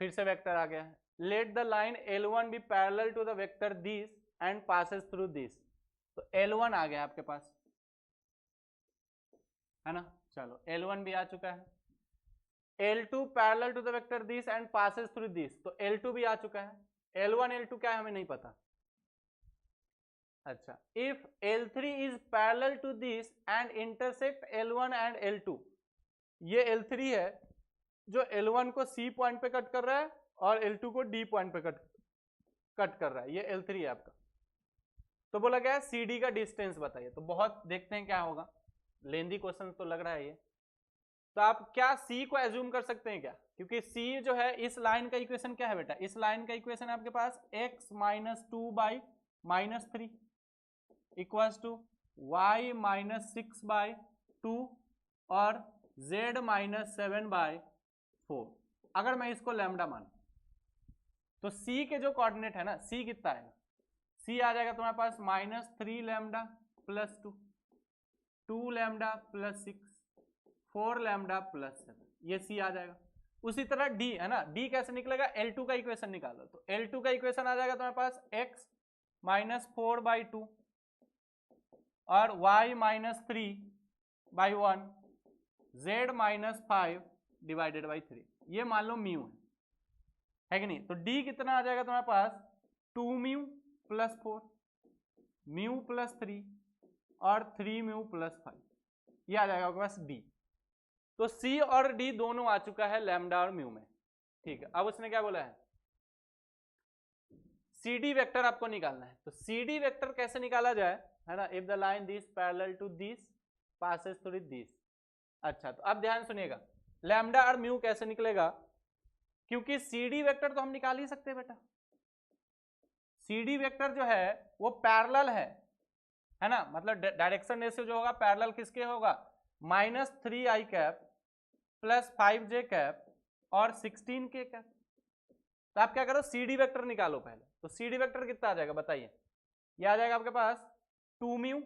फिर से वेक्टर आ गया है। Let the line L1 be parallel to the vector this and passes through this. तो L1 आ गया आपके पास, है ना। चलो L1 भी आ चुका है। L2 parallel to the vector this and passes through this, तो L2 भी आ चुका है। L1 L2 क्या है हमें नहीं पता। अच्छा, if L3 is parallel to this and intersect L1 and L2, ये L3 है जो L1 को C पॉइंट पे कट कर रहा है और L2 को D पॉइंट पे कट कर रहा है, ये L3 है आपका। तो बोला गया है CD का डिस्टेंस बताइए, तो बहुत देखते हैं क्या होगा, लेंदी क्वेश्चन तो लग रहा है ये। तो आप क्या C को एज्यूम कर सकते हैं क्या, क्योंकि C जो है इस लाइन का इक्वेशन क्या है बेटा, इस लाइन का इक्वेशन आपके पास x minus 2 by minus 3 equals to y minus 6 by 2 और z माइनस 7 बाई 4। अगर मैं इसको लैम्डा मान, तो C के जो कोऑर्डिनेट है ना, C कितना आएगा, C आ जाएगा तुम्हारे पास minus 3 lambda plus 2, 2 lambda plus 6, 4 lambda plus 7, ये C आ जाएगा। उसी तरह D है ना, D कैसे निकलेगा, L2 का इक्वेशन निकालो, तो L2 का इक्वेशन आ जाएगा तुम्हारे पास x माइनस 4 बाई 2 और y minus 3 by 1, z minus 5 divided by 3, ये मान लो म्यू है कि नहीं। तो D कितना आ जाएगा तुम्हारे पास 2 म्यू प्लस 4, म्यू प्लस 3 और 3 म्यू प्लस 5, ये आ जाएगा आपके पास D। तो C और D दोनों आ चुका है लैम्डा और म्यू में, ठीक है। अब उसने क्या बोला है, CD वेक्टर आपको निकालना है। तो CD वेक्टर कैसे निकाला जाए, है ना, if the line this parallel to this passes through this. अच्छा, तो अब ध्यान सुनिएगा, लैम्डा और म्यू कैसे निकलेगा, क्योंकि CD वेक्टर तो हम निकाल ही सकते हैं बेटा। CD वेक्टर जो है वो पैरेलल है ना, मतलब डायरेक्शन रेशियो जो होगा पैरेलल किसके होगा, minus 3i cap plus 5j cap और 16k कैप। तो आप क्या करो, CD वेक्टर निकालो पहले। तो CD वेक्टर कितना आ जाएगा बताइए, ये आ जाएगा आपके पास 2 म्यू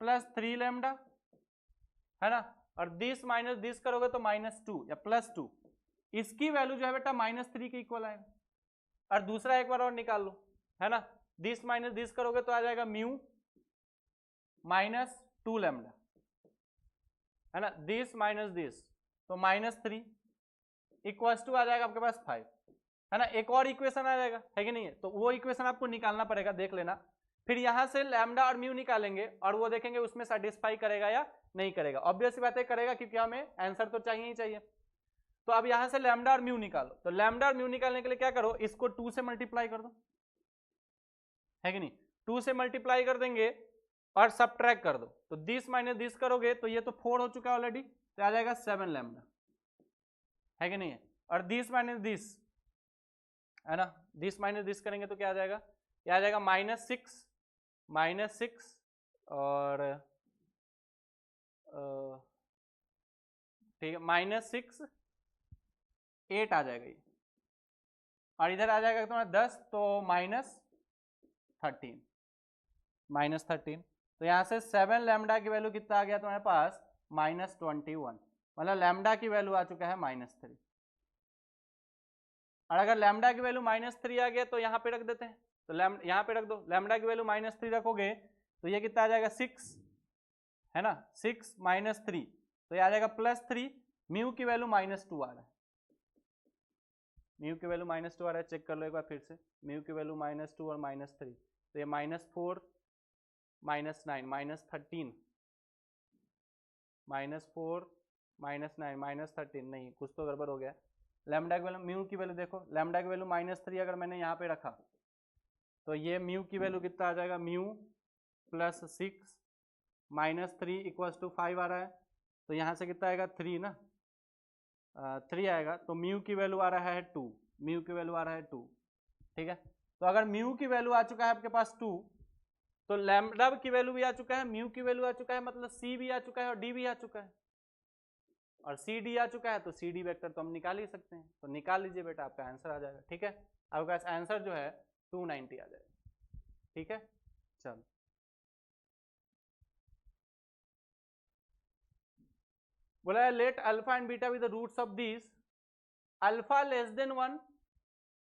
प्लस 3 लैम्डा, है ना, और दिस माइनस दिस करोगे तो माइनस 2 या प्लस 2, इसकी वैल्यू जो है बेटा माइनस 3 के इक्वल आएगा। और दूसरा एक बार और निकाल लो, है ना, दिस माइनस दिस करोगे तो आ जाएगा म्यू माइनस 2 लैम्डा, है ना, दिस माइनस दिस तो माइनस 3 इक्वल्स टू आ जाएगा आपके पास 5, है ना। एक और इक्वेशन आ जाएगा, है कि नहीं है, तो वो इक्वेशन आपको निकालना पड़ेगा, देख लेना। फिर यहां से लैम्डा और म्यू निकालेंगे और वो देखेंगे उसमें सेटिस्फाई करेगा या नहीं करेगा। ऑब्वियस बात है करेगा, क्योंकि हमें आंसर तो चाहिए ही चाहिए। तो अब यहां से लैम्डा और म्यू निकालो, तो लैम्डा और म्यू निकालने के लिए क्या करो, इसको 2 से मल्टीप्लाई कर दो, है कि नहीं, 2 से मल्टीप्लाई कर देंगे और सबट्रैक्ट कर दो, तो दिस माइनस दिस करोगे तो ये तो 4 हो चुका है ऑलरेडी, तो आ जाएगा 7 लैम्डा, है कि नहीं है। और दिस माइनस दिस, है ना, दिस माइनस दिस करेंगे तो क्या आ जाएगा, ये आ जाएगा माइनस 6 और ठीक है माइनस 6 8 आ जाएगा ये, और इधर आ जाएगा तुम्हारा 10, तो माइनस 13, तो यहाँ से 7 लैम्डा की वैल्यू कितना आ गया तुम्हारे पास, माइनस 21, मतलब लैम्डा की वैल्यू आ चुका है माइनस 3। और अगर लैम्डा की वैल्यू माइनस 3 आ गया तो यहाँ पे रख देते हैं, तो यहाँ पे रख दो, लैम्डा की वैल्यू माइनस 3 रखोगे तो ये कितना आ जाएगा 6, है ना, 6 माइनस 3 तो ये आ जाएगा प्लस 3, म्यू की वैल्यू माइनस 2 आ रहा है, म्यू की वैल्यू माइनस 2 आ रहा है, चेक कर लो एक बार फिर से, म्यू की वैल्यू माइनस 2 और माइनस 3, तो ये minus 4 minus 9 minus 13, minus 4 minus 9 minus 13, नहीं कुछ तो गड़बड़ हो गया। लैम्डा की वैल्यू, म्यू की वैल्यू देखो, लैम्डा की वैल्यू माइनस 3 अगर मैंने यहाँ पे रखा तो ये म्यू की वैल्यू कितना आ जाएगा, mu plus 6 minus 3 equals to 5 आ रहा है, तो यहाँ से कितना आएगा 3 ना, 3 आएगा, तो म्यू की वैल्यू आ रहा है 2, म्यू की वैल्यू आ रहा है 2, ठीक है। तो अगर म्यू की वैल्यू आ चुका है आपके पास 2, तो लैम्डा की वैल्यू भी आ चुका है, म्यू की वैल्यू आ चुका है, मतलब सी भी आ चुका है और डी भी आ चुका है, और सी डी आ चुका है, तो सी डी वेक्टर तो हम निकाल ही सकते हैं, तो निकाल लीजिए बेटा, आपका आंसर आ जाएगा, ठीक है। आपके पास आंसर जो है 290 आ जाएगा, ठीक है। चलो बोला है let alpha and beta with the roots of this, alpha less than 1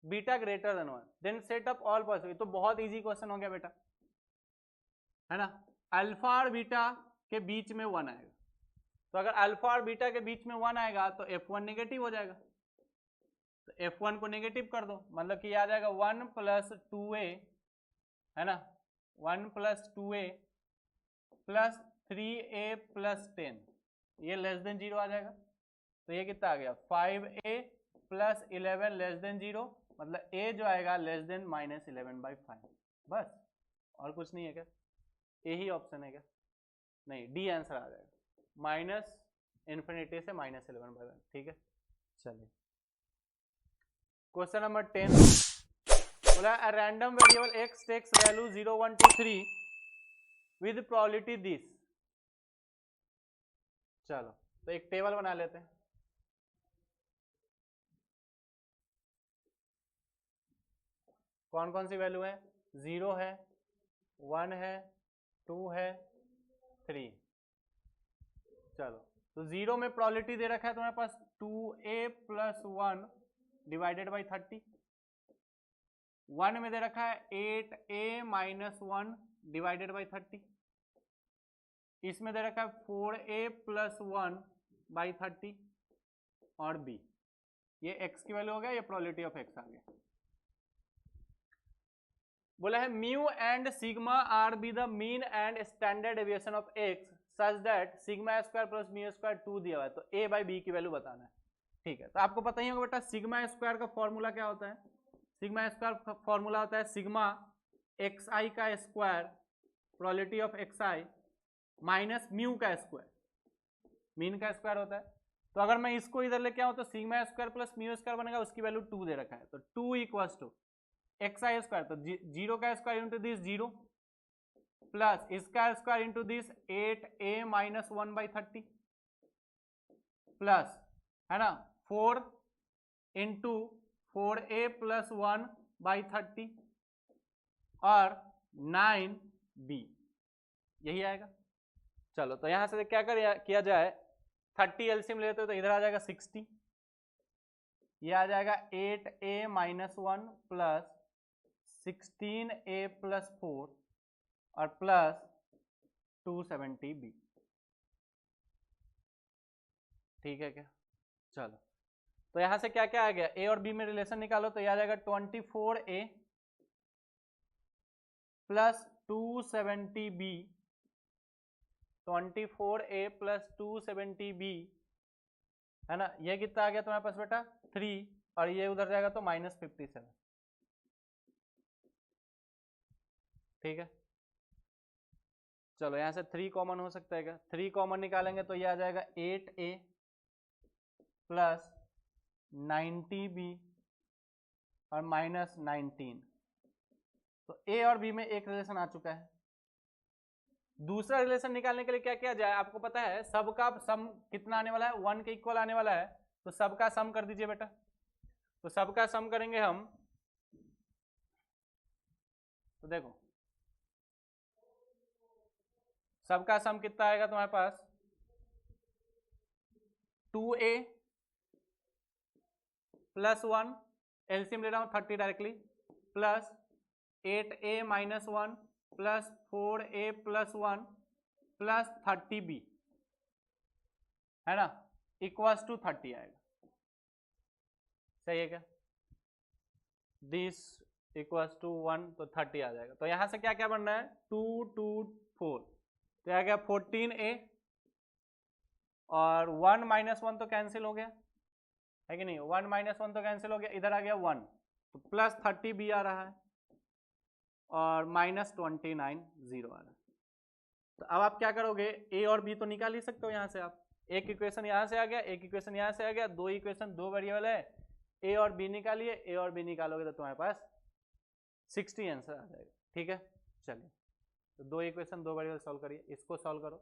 beta greater than 1 then set up all possible. तो बहुत इजी क्वेश्चन हो गया बेटा, है ना। अल्फा और बीटा के बीच में 1 आएगा, तो अगर अल्फा और बीटा के बीच में 1 आएगा तो F1 नेगेटिव हो जाएगा, तो F1 को नेगेटिव कर दो, मतलब कि आ जाएगा 1 + 2a, है ना, 1 + 2a + 3a + 10, ये लेस देन 0 आ जाएगा। तो ये कितना आ गया 5a + 11 लेस देन 0, मतलब a जो आएगा लेस देन -11/5। बस, और कुछ नहीं है क्या? यही ऑप्शन है क्या? नहीं, डी आंसर आ जाएगा, -∞ से -11/1। ठीक है, चलिए क्वेश्चन नंबर 10 बोला a random variable x takes value 0 1 2 3 with probability this. चलो तो एक टेबल बना लेते हैं। कौन कौन सी वैल्यू है? 0 है, 1 है, 2 है, 3। चलो तो 0 में प्रोबेबिलिटी दे रखा है तुम्हारे पास 2a + 1 डिवाइडेड बाई 30। 1 में दे रखा है 8a - 1 डिवाइडेड बाई 30। इसमें दे रखा है 4a + 1 बाई 30। और b, ये x की वैल्यू हो गया, ये प्रोबेबिलिटी ऑफ x आ गया। बोला है mu and sigma R be the mean and standard deviation of x such that sigma square plus mu square 2 दिया हुआ है, तो a बाई बी की वैल्यू बताना है। ठीक है, तो आपको पता ही होगा बेटा सिग्मा स्क्वायर का फॉर्मूला क्या होता है? सिग्मा स्क्वायर का फॉर्मूला होता है सिग्मा xi का square probability of xi minus mu का स्क्वायर, मीन का स्क्वायर होता है। तो अगर मैं इसको इधर लेके आऊं तो sigma square plus mu square बनेगा, उसकी वैल्यू 2 दे रखा है, तो 2 = xi स्क्वायर, तो 0 का स्क्वायर इंटू दिस 0 प्लस इसका square into this 8a - 1/30 plus, है ना, 4 इंटू 4a + 1/30 और 9b, यही आएगा। चलो तो यहां से क्या किया जाए, 30 एलसीएम लेते हो तो इधर आ जाएगा 60, ये आ जाएगा 8a - 1 प्लस 16a + 4 और प्लस 270b। ठीक है क्या? चलो तो यहां से क्या क्या आ गया, a और b में रिलेशन निकालो तो यह आ जाएगा 24a + 270b, 24a + 270b, है ना, ये कितना आ गया तुम्हारे पास बेटा 3, और ये उधर जाएगा तो -57। ठीक है, चलो यहां से 3 कॉमन हो सकता है क्या? 3 कॉमन निकालेंगे तो ये आ जाएगा 8a + 90b और -19। तो a और b में एक रिलेशन आ चुका है। दूसरा रिलेशन निकालने के लिए क्या किया जाए, आपको पता है सबका सम कितना आने वाला है, 1 के इक्वल आने वाला है, तो सबका सम कर दीजिए बेटा। तो सबका सम करेंगे हम, तो देखो सबका सम कितना आएगा तुम्हारे पास 2a + 1, एलसीएम ले रहा हूं 30 directly, plus 8a - 1 plus 4a + 1 plus 30b, है ना, इक्वल्स टू 30 आएगा। सही है क्या? दिस इक्वल्स टू 1, तो 30 आ जाएगा। तो यहां से क्या क्या बन रहा है 2 2 4, तो आ गया 14a और 1 - 1 तो कैंसिल हो गया, है कि नहीं, 1 - 1 तो कैंसिल हो गया, इधर आ गया 1, तो प्लस 30b आ रहा है और -29 0 आ रहा है। तो अब आप क्या करोगे, a और b तो निकाल ही सकते हो यहाँ से आप, एक इक्वेशन यहाँ से आ गया, एक इक्वेशन यहाँ से आ गया, दो इक्वेशन, दो वेरिएबल है, a और b निकालिए, a और b निकालोगे तो तुम्हारे पास 60 आंसर आ जाएगा। ठीक है, चलिए तो दो इक्वेशन दो वेरिएबल सॉल्व करिए, इसको सॉल्व करो,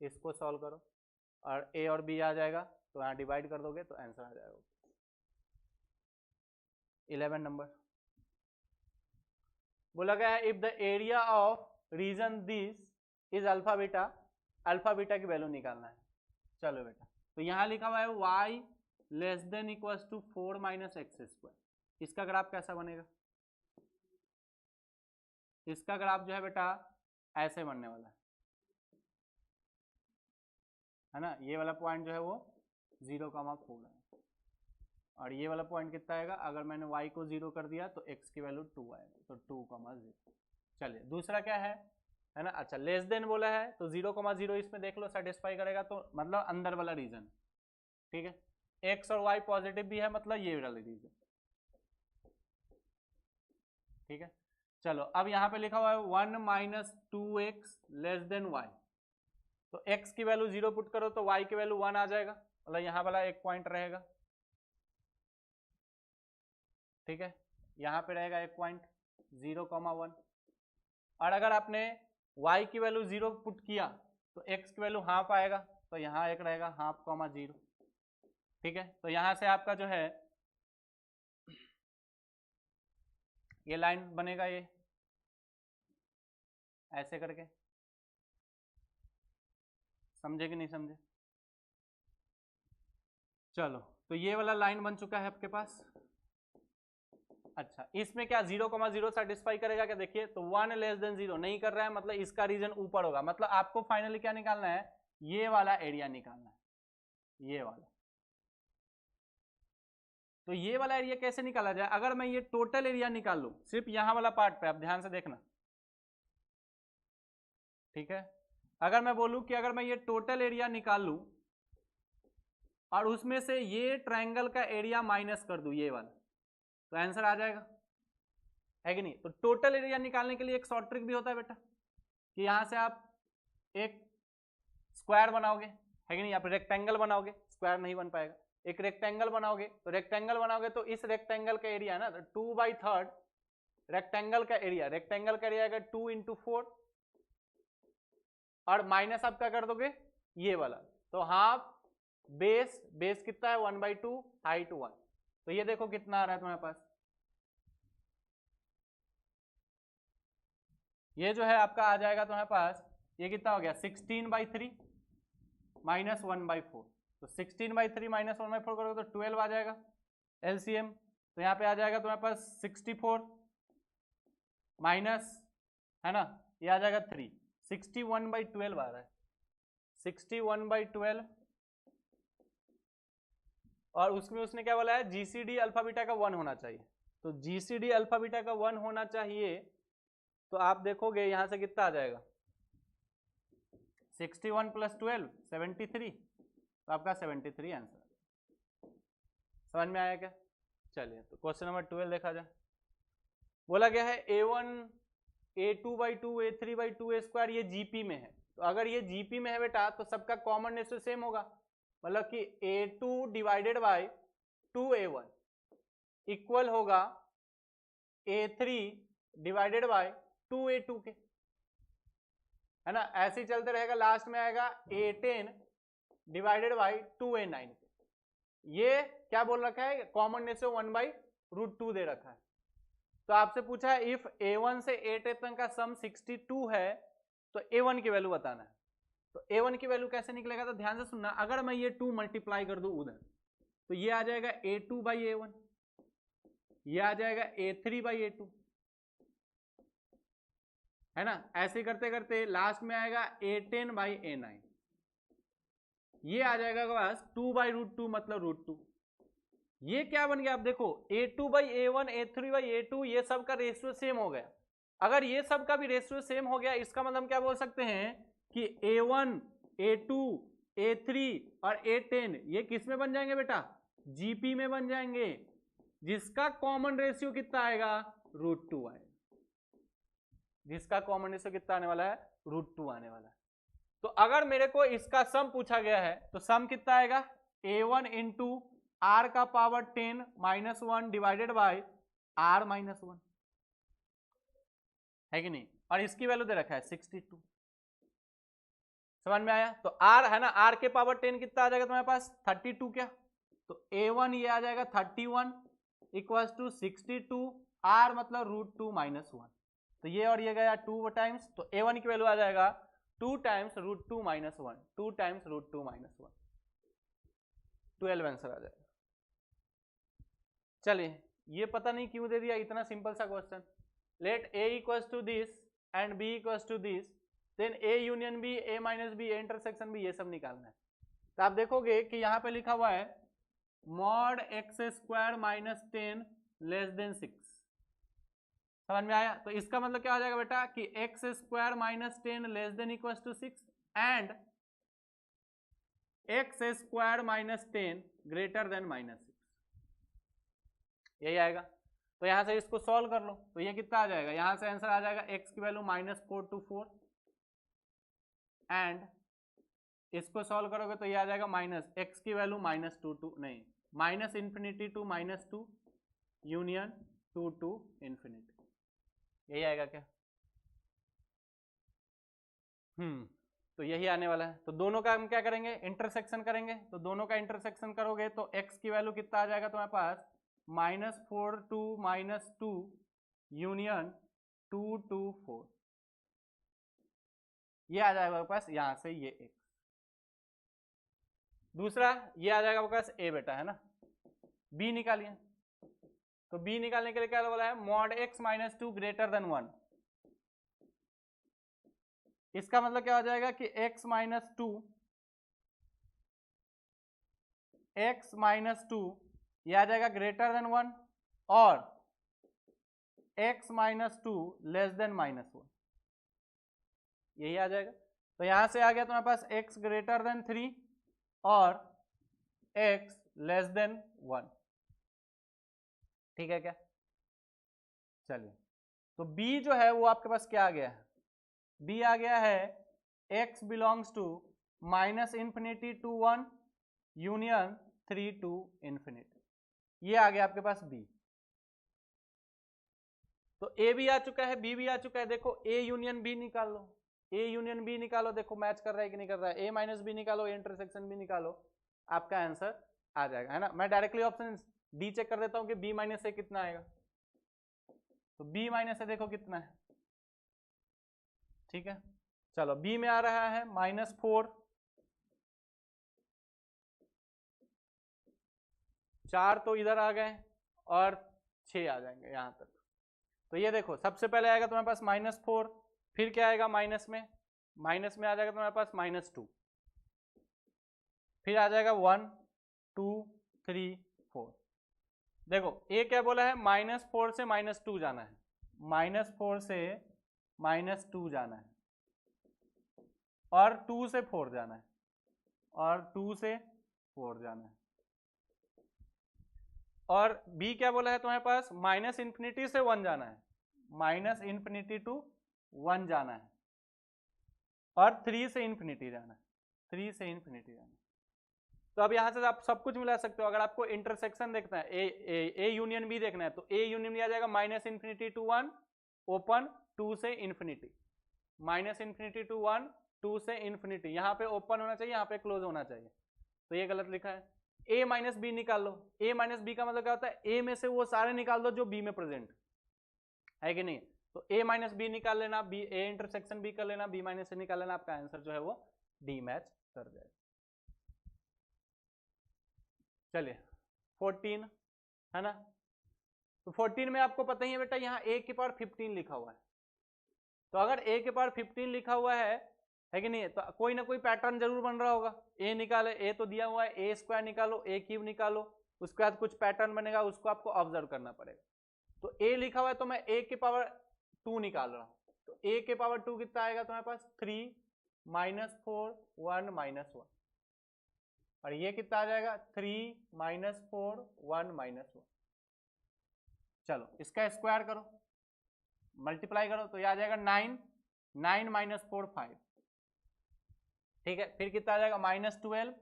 इसको सॉल्व करो, और a और b आ जाएगा, तो यहाँ डिवाइड कर दोगे तो आंसर आ जाएगा 11 नंबर। बोला गया है if the area of region this is alpha beta की वैल्यू निकालना है। चलो बेटा, तो यहाँ लिखा हुआ है y < 4 - x²। इसका ग्राफ कैसा बनेगा? इसका ग्राफ जो है बेटा ऐसे बनने वाला है ना, ये वाला पॉइंट जो है वो 0,4 है, और ये वाला पॉइंट कितना आएगा? अगर मैंने y को 0 कर दिया तो x की वैल्यू 2 आएगा, तो 2,0। चलिए दूसरा क्या है ना, अच्छा लेस देन बोला है तो 0,0 इसमें देख लो सेटिस्फाई करेगा, तो मतलब अंदर वाला रीजन, ठीक है। x और y पॉजिटिव भी है, मतलब ये वाला रीजन, ठीक है। चलो अब यहाँ पे लिखा हुआ है 1 - 2x लेस देन y, तो x की वैल्यू 0 पुट करो तो y की वैल्यू 1 आ जाएगा, मतलब यहाँ वाला एक पॉइंट रहेगा, ठीक है। यहाँ पे रहेगा एक पॉइंट 0,1, और अगर आपने y की वैल्यू 0 पुट किया तो x की वैल्यू हाफ आएगा, तो यहाँ एक रहेगा 0.5, ठीक है। तो यहाँ से आपका जो है ये लाइन बनेगा, ये ऐसे करके, समझे कि नहीं समझे? चलो तो ये वाला लाइन बन चुका है आपके पास। अच्छा इसमें क्या 0,0 सेटिस्फाई करेगा क्या? देखिए तो 1 लेस देन 0 नहीं कर रहा है, मतलब इसका रीजन ऊपर होगा, मतलब आपको फाइनली क्या निकालना है? ये वाला एरिया निकालना है, ये वाला। तो ये वाला एरिया कैसे निकाला जाए? अगर मैं ये टोटल एरिया निकाल लूं, सिर्फ यहां वाला पार्ट पे, आप ध्यान से देखना, ठीक है। अगर मैं बोलूं कि अगर मैं ये टोटल एरिया निकाल लूं और उसमें से ये ट्रायंगल का एरिया माइनस कर दूं, ये वाला, तो आंसर आ जाएगा, है कि नहीं? तो टोटल एरिया निकालने के लिए एक शॉर्ट ट्रिक भी होता है बेटा, कि यहां से आप एक स्क्वायर बनाओगे, है कि नहीं? आप रेक्टेंगल बनाओगे, स्क्वायर नहीं बन पाएगा, एक रेक्टेंगल बनाओगे, तो रेक्टेंगल बनाओगे तो इस रेक्टेंगल का एरिया ना 2/3 रेक्टेंगल का एरिया, रेक्टेंगल का एरिया 2 × 4, और माइनस आप क्या कर दोगे? ये वाला, तो हाफ बेस, बेस कितना है? 1/2, हाइट 1, तो ये देखो कितना आ रहा है तुम्हारे पास, ये जो है आपका आ जाएगा तुम्हारे पास, ये कितना हो गया? 16/3 माइनस 1/4, तो 16/3 माइनस 1/4 करोगे तो 12 आ जाएगा एलसीएम, तो यहाँ पे आ जाएगा तुम्हारे पास 64 माइनस, है ना, ये आ जाएगा 3, 61/12 आ रहा है, 61/12, और उसमें उसने क्या बोला है? जीसीडी अल्फा बीटा का 1 होना चाहिए, तो जीसीडी अल्फा बीटा का 1 होना चाहिए, तो आप देखोगे यहां से कितना आ जाएगा? 61 + 12 73, तो आपका 73 आंसर। समझ में आया क्या? चलिए तो क्वेश्चन नंबर 12 देखा जाए। बोला गया है a1 a2/2 a3/2 a², ये जीपी में है, तो अगर ये जीपी में है बेटा तो सबका कॉमन रेशियो सेम होगा, मतलब कि a2 / 2a1 इक्वल होगा a3 / 2a2 के, है ना। ऐसे ही चलते रहेगा, लास्ट में आएगा a10 / 2a9 के। ये क्या बोल रखा है? कॉमन रेशियो 1/√2 दे रखा है। तो आपसे पूछा है इफ a1 से a10 तक का सम 62 है तो a1 की वैल्यू बताना है। तो a1 की वैल्यू कैसे निकलेगा? तो ध्यान से सुनना, अगर मैं ये 2 मल्टीप्लाई कर दूं उधर, तो ये आ जाएगा a2/a1, ये आ जाएगा a3/a2, है ना। ऐसे करते करते लास्ट में आएगा a10/a9, ये आ जाएगा बस 2/√2, मतलब √2। ये क्या बन गया? आप देखो a2/a1 a3/a2 ये सब का रेशियो सेम हो गया। अगर ये सब का भी रेशियो सेम हो गया, इसका मतलब हम क्या बोल सकते हैं कि a1 a2 a3 और a10 ये किस में बन जाएंगे बेटा? जीपी में बन जाएंगे, जिसका कॉमन रेशियो कितना आएगा? √2 आएगा, जिसका कॉमन रेशियो कितना आने वाला है? √2 आने वाला है। तो अगर मेरे को इसका सम पूछा गया है तो सम कितना आएगा? a1 × r का पावर 10 - 1 डिवाइडेड बाय r - 1, है कि नहीं। और इसकी वैल्यू दे रखा है 62। समझ में आया? तो r है ना, r के पावर 10 कितना आ जाएगा तुम्हारे पास? 32 क्या, तो a1 ये आ जाएगा 31 = 62, r मतलब √2 - 1, तो ये और ये गया 2 टाइम्स, तो a1 की वैल्यू आ जाएगा 2 टाइम्स √2 - 1, 2 टाइम्स √2 - 1, 12 आंसर आ जाएगा। चलिए ये पता नहीं क्यों दे दिया, इतना सिंपल सा question. Let A equals to this and B equals to this, then A union B, A minus B, A intersection B, ये सब निकालना है। तो आप देखोगे कि यहाँ पे लिखा हुआ है mod x square minus 10 less then 6, समझ में आया? तो इसका मतलब क्या हो जाएगा बेटा कि x square minus 10 less than equals to 6 and x square minus 10 greater than minus 6, यही आएगा। तो यहां से इसको सॉल्व कर लो, तो ये कितना आ जाएगा, यहां से आंसर आ जाएगा एक्स की वैल्यू -424 एंड इसको सॉल्व करोगे तो ये आ जाएगा माइनस एक्स की वैल्यू -2 नहीं minus infinity to -2 union 2 to infinity, यही आएगा क्या? तो यही आने वाला है। तो दोनों का हम क्या करेंगे, इंटरसेक्शन करेंगे। तो दोनों का इंटरसेक्शन करोगे तो x की वैल्यू कितना आ जाएगा तुम्हारे पास, -4 टू -2 यूनियन 2 टू 4, ये आ जाएगा आपके पास यहां से ये x। दूसरा ये आ जाएगा आपके पास a बेटा, है ना। b निकालिए, तो b निकालने के लिए क्या बोला है, मॉड x -2 ग्रेटर देन 1। इसका मतलब क्या हो जाएगा कि x -2 ये आ जाएगा ग्रेटर देन 1 और x -2 लेस देन -1, यही आ जाएगा। तो यहां से आ गया तुम्हारे पास x ग्रेटर देन 3 और x लेस देन 1, ठीक है क्या? चलिए, तो b जो है वो आपके पास क्या आ गया है, b आ गया है x belongs to -infinity to 1 union 3 to infinity, ये आ गया आपके पास b। तो a भी आ चुका है, b भी आ चुका है। देखो a यूनियन b निकाल लो, a यूनियन b निकालो, देखो मैच कर रहा है कि नहीं कर रहा है। a माइनस बी निकालो, a इंटरसेक्शन b निकालो, आपका आंसर आ जाएगा, है ना। मैं डायरेक्टली ऑप्शन डी चेक कर देता हूं कि b माइनस ए कितना आएगा। तो b माइनस ए देखो कितना है, ठीक है। चलो b में आ रहा है -4, 4 तो इधर आ गए और 6 आ जाएंगे यहां तक। तो ये देखो सबसे पहले आएगा तुम्हारे पास -4, फिर क्या आएगा माइनस में आ जाएगा तुम्हारे पास -2, फिर आ जाएगा 1 2 3 4। देखो ये क्या बोला है, -4 से -2 जाना है, -4 से -2 जाना है और 2 से 4 जाना है और 2 से 4 जाना है। और b क्या बोला है तुम्हारे पास, -इन्फिनिटी से 1 जाना है, -इन्फिनिटी टू 1 जाना है और 3 से इन्फिनिटी जाना है, 3 से इन्फिनिटी जाना है। तो अब यहां से आप सब कुछ मिला सकते हो। अगर आपको इंटरसेक्शन देखना है, ए यूनियन बी देखना है, तो ए यूनियन बी आ जाएगा -इन्फिनिटी टू 1 ओपन 2 से इन्फिनिटी, -इन्फिनिटी टू 1 2 से इन्फिनिटी, यहाँ पे ओपन होना चाहिए, यहाँ पे क्लोज होना चाहिए, तो ये गलत लिखा है। a माइनस बी निकाल लो, a माइनस बी का मतलब क्या होता है, a में से वो सारे निकाल दो जो b में प्रेजेंट है कि नहीं। तो a माइनस बी निकाल लेना, b a इंटरसेक्शन b कर लेना, b माइनस से निकाल लेना, आपका आंसर जो है वो d मैच कर जाएगा। चलिए 14 है ना। तो 14 में आपको पता ही है बेटा, यहाँ a की पावर 15 लिखा हुआ है। तो अगर a के पावर 15 लिखा हुआ है कि नहीं, तो कोई ना कोई पैटर्न जरूर बन रहा होगा। a निकाले, a तो दिया हुआ है, a स्क्वायर निकालो, a क्यूब निकालो, उसके बाद कुछ पैटर्न बनेगा, उसको आपको ऑब्जर्व करना पड़ेगा। तो a लिखा हुआ है तो मैं a के पावर 2 निकाल रहा हूँ। तो a के पावर 2 कितना आएगा तुम्हारे पास, 3 -4 1 -1, और ये कितना आ जाएगा 3 -4 1 -1। चलो इसका स्क्वायर करो, मल्टीप्लाई करो, तो ये आ जाएगा 9 9 -4 5, ठीक है। फिर कितना आ जाएगा -12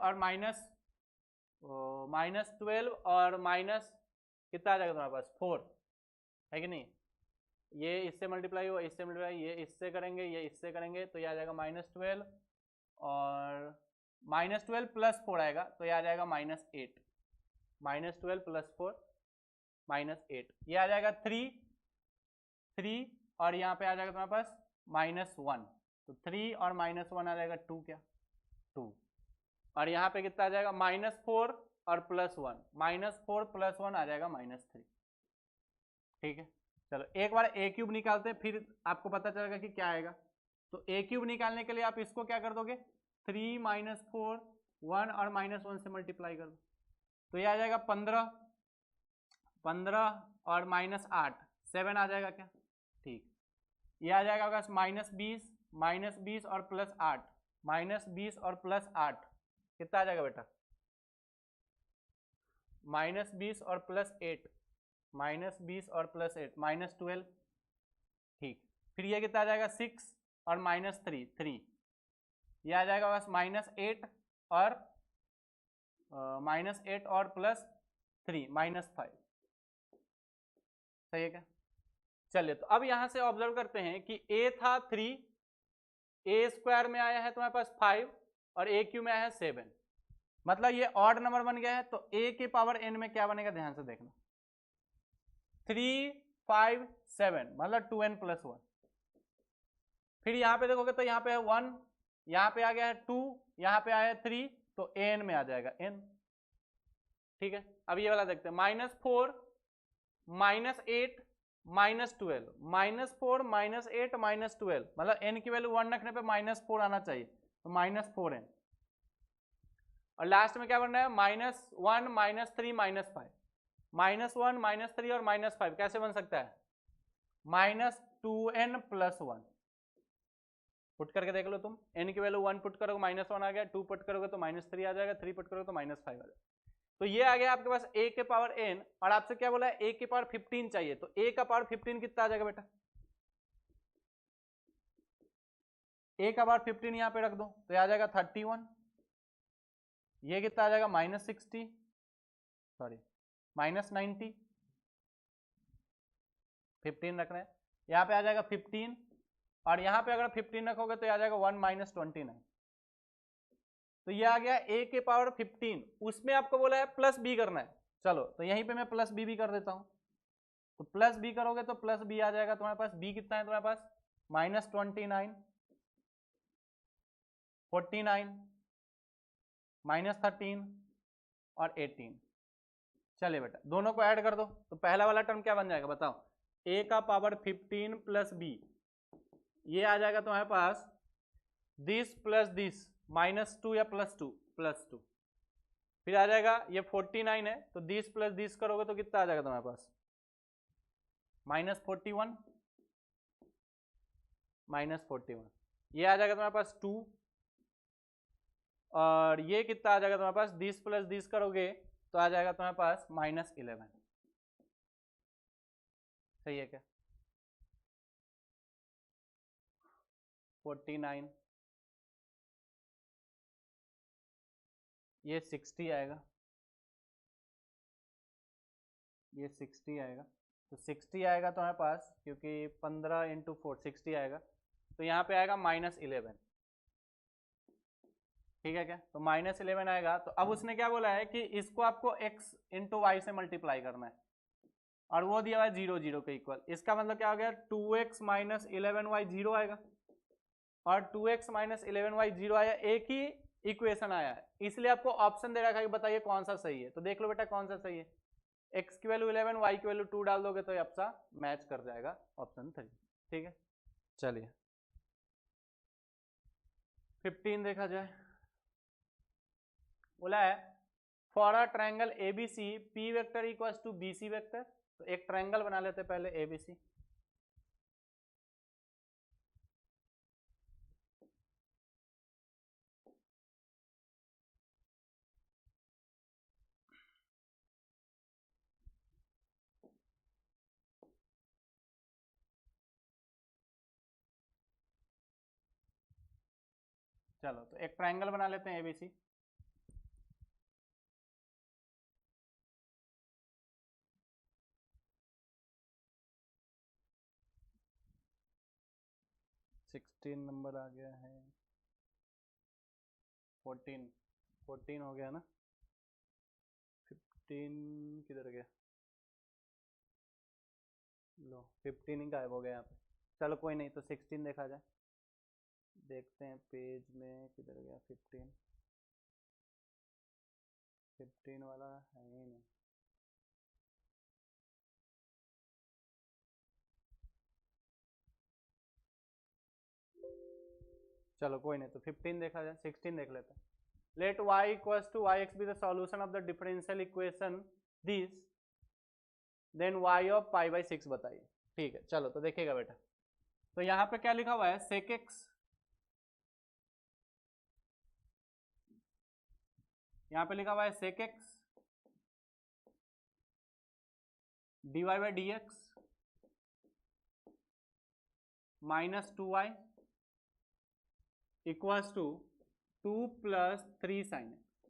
और -12 और माइनस कितना आ जाएगा तुम्हारे पास 4, है कि नहीं। ये इससे मल्टीप्लाई हुआ, इससे मल्टीप्लाई, ये इससे करेंगे, ये इससे करेंगे, तो ये आ जाएगा -12 और -12 + 4 आएगा, तो ये आ जाएगा -8, -12 + 4 -8, ये आ जाएगा 3 और यहाँ पे आ जाएगा तुम्हारे पास -1, तो 3 और -1 आ जाएगा 2, क्या 2, और यहाँ पे कितना आ जाएगा -4 और +1, -4 + 1 आ जाएगा -3। ठीक है, चलो एक बार ए क्यूब निकालते हैं, फिर आपको पता चलेगा कि क्या आएगा। तो ए क्यूब निकालने के लिए आप इसको क्या कर दोगे, 3 - 4 1 और -1 से मल्टीप्लाई कर दो, तो ये आ जाएगा 15 और -8 7 आ जाएगा क्या। ठीक, ये आ जाएगा -20 और +8 -20 और +8 कितना आ जाएगा बेटा, -20 और +8 -20 और +8 -12। ठीक, फिर ये कितना आ जाएगा 6 और -3 3, ये आ जाएगा बस -8 और -8 और +3 -5। सही है क्या। चलिए तो अब यहां से ऑब्जर्व करते हैं कि ए था 3, ए स्क्वायर में आया है तुम्हारे पास 5 और ए क्यू में आया है 7, मतलब ये ऑड नंबर बन गया है। तो ए के पावर एन में क्या बनेगा, ध्यान से देखना, 3 5 7 मतलब 2n + 1। फिर यहाँ पे देखोगे तो यहाँ पे है 1, यहाँ पे आ गया है 2, यहाँ पे आया है 3, तो एन में आ जाएगा n। ठीक है, अब ये वाला देखते हैं, -4 -8 -12 -4 -8 -12 मतलब n की वैल्यू 1 रखने पे -4 आना चाहिए, तो -4n। और लास्ट में क्या बन रहा है, -1 -3 -5 -1 -3 और -5 कैसे बन सकता है, -2n + 1। पुट करके देख लो तुम, n की वैल्यू 1 पुट करोगे -1 आ गया, 2 पुट करोगे तो -3 आ जाएगा, 3 पुट करोगे तो -5 आ जाएगा। तो ये आ गया आपके पास a के पावर n, और आपसे क्या बोला है a के पावर 15 चाहिए, तो a का पावर 15 कितना आ जाएगा बेटा, a का पावर 15 यहाँ पे रख दो तो आ जाएगा 31, ये कितना आ जाएगा -60 सॉरी -90, 15 रख रहे हैं, यहाँ पे आ जाएगा 15, और यहाँ पे अगर 15 रखोगे तो आ जाएगा 1 - 29। तो ये आ गया a के पावर 15, उसमें आपको बोला है +b करना है। चलो तो यहीं पे मैं +b भी कर देता हूँ, तो +b करोगे तो +b आ जाएगा तुम्हारे पास, b कितना है तुम्हारे पास, -29 49 -13 और 18। चलिए बेटा दोनों को ऐड कर दो, तो पहला वाला टर्म क्या बन जाएगा बताओ, a का पावर 15 + b, ये आ जाएगा तुम्हारे पास दिस प्लस दिस -2 या +2 फिर आ जाएगा ये 49 है, तो दिस प्लस दिस करोगे तो कितना आ जाएगा तुम्हारे पास, -41 -41, ये आ जाएगा तुम्हारे पास 2, और ये कितना आ जाएगा तुम्हारे पास, दिस प्लस दिस करोगे तो आ जाएगा तुम्हारे पास -11। सही है क्या, 49 ये 60 आएगा, ये 60 आएगा, तो 60 आएगा तुम्हारे पास, क्योंकि 15 × 4 60 आएगा, तो यहाँ पे आएगा -11। ठीक है क्या, तो -11 आएगा। तो अब उसने क्या बोला है कि इसको आपको x × y से मल्टीप्लाई करना है, और वो दिया हुआ है 0 0 के इक्वल। इसका मतलब क्या हो गया, 2x - 11y 0 आएगा, और 2x - 11y 0 आया, एक ही इक्वेशन आया है, इसलिए आपको ऑप्शन दे रखा है कि बताइए कौन सा सही है। तो देख लो बेटा कौन सा सही है, x की वैल्यू 11 y की वैल्यू 2 डाल दोगे तो आपका मैच कर जाएगा ऑप्शन 3। ठीक है, चलिए 15 देखा जाए, बोला है for a triangle ABC P vector equals to BC vector. तो एक ट्रायंगल बना लेते हैं पहले ABC, चलो तो एक ट्रायंगल बना लेते हैं ABC। सिक्सटीन नंबर आ गया है, 14 हो गया ना, 15 किधर गया, लो 15 ही गायब हो गया यहाँ पे। चलो कोई नहीं, तो 16 देखा जाए, देखते हैं पेज में किधर गया 15। 15 वाला है ही नहीं। चलो कोई नहीं, तो 15 देखा जाए, 16 देख लेते हैं। Let y equals to y x be the solution of the differential equation this, then y of pi by 6 बताइए। ठीक है, चलो तो देखिएगा बेटा, तो यहाँ पे क्या लिखा हुआ है, sec x, यहाँ पे लिखा हुआ है sec x dy by d x minus 2y equals to 2 plus 3 sine x.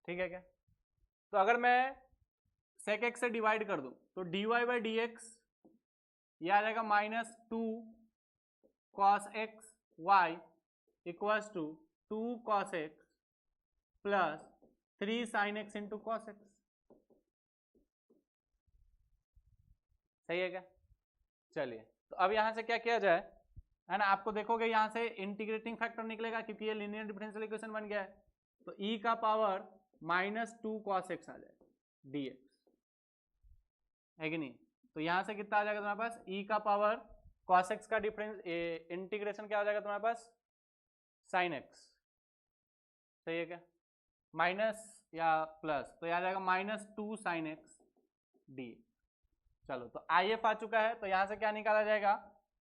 ठीक है क्या? तो अगर मैं सेक एक्स से डिवाइड कर दूं तो dy बाई डी एक्स ये आ जाएगा minus 2 cos x y equals to 2 cos x plus 3 sine x into cos x. सही है क्या? चलिए, तो अब यहां से क्या किया जाए, है ना, आपको देखोगे यहां से इंटीग्रेटिंग फैक्टर निकलेगा क्योंकि ये लीनियर डिफरेंशियल इक्वेशन बन गया है, तो e का पावर माइनस 2 कॉस एक्स आ जाएगा dx, है कि नहीं? तो यहां से कितना आ जाएगा तुम्हारे पास, e का पावर कॉस एक्स का डिफरेंस इंटीग्रेशन क्या हो जाएगा तुम्हारे पास, साइन एक्स। सही है क्या? माइनस या प्लस, तो यह आ जाएगा माइनस 2 साइन एक्स डी। चलो, तो IF आ चुका है, तो यहां से क्या निकाला जाएगा,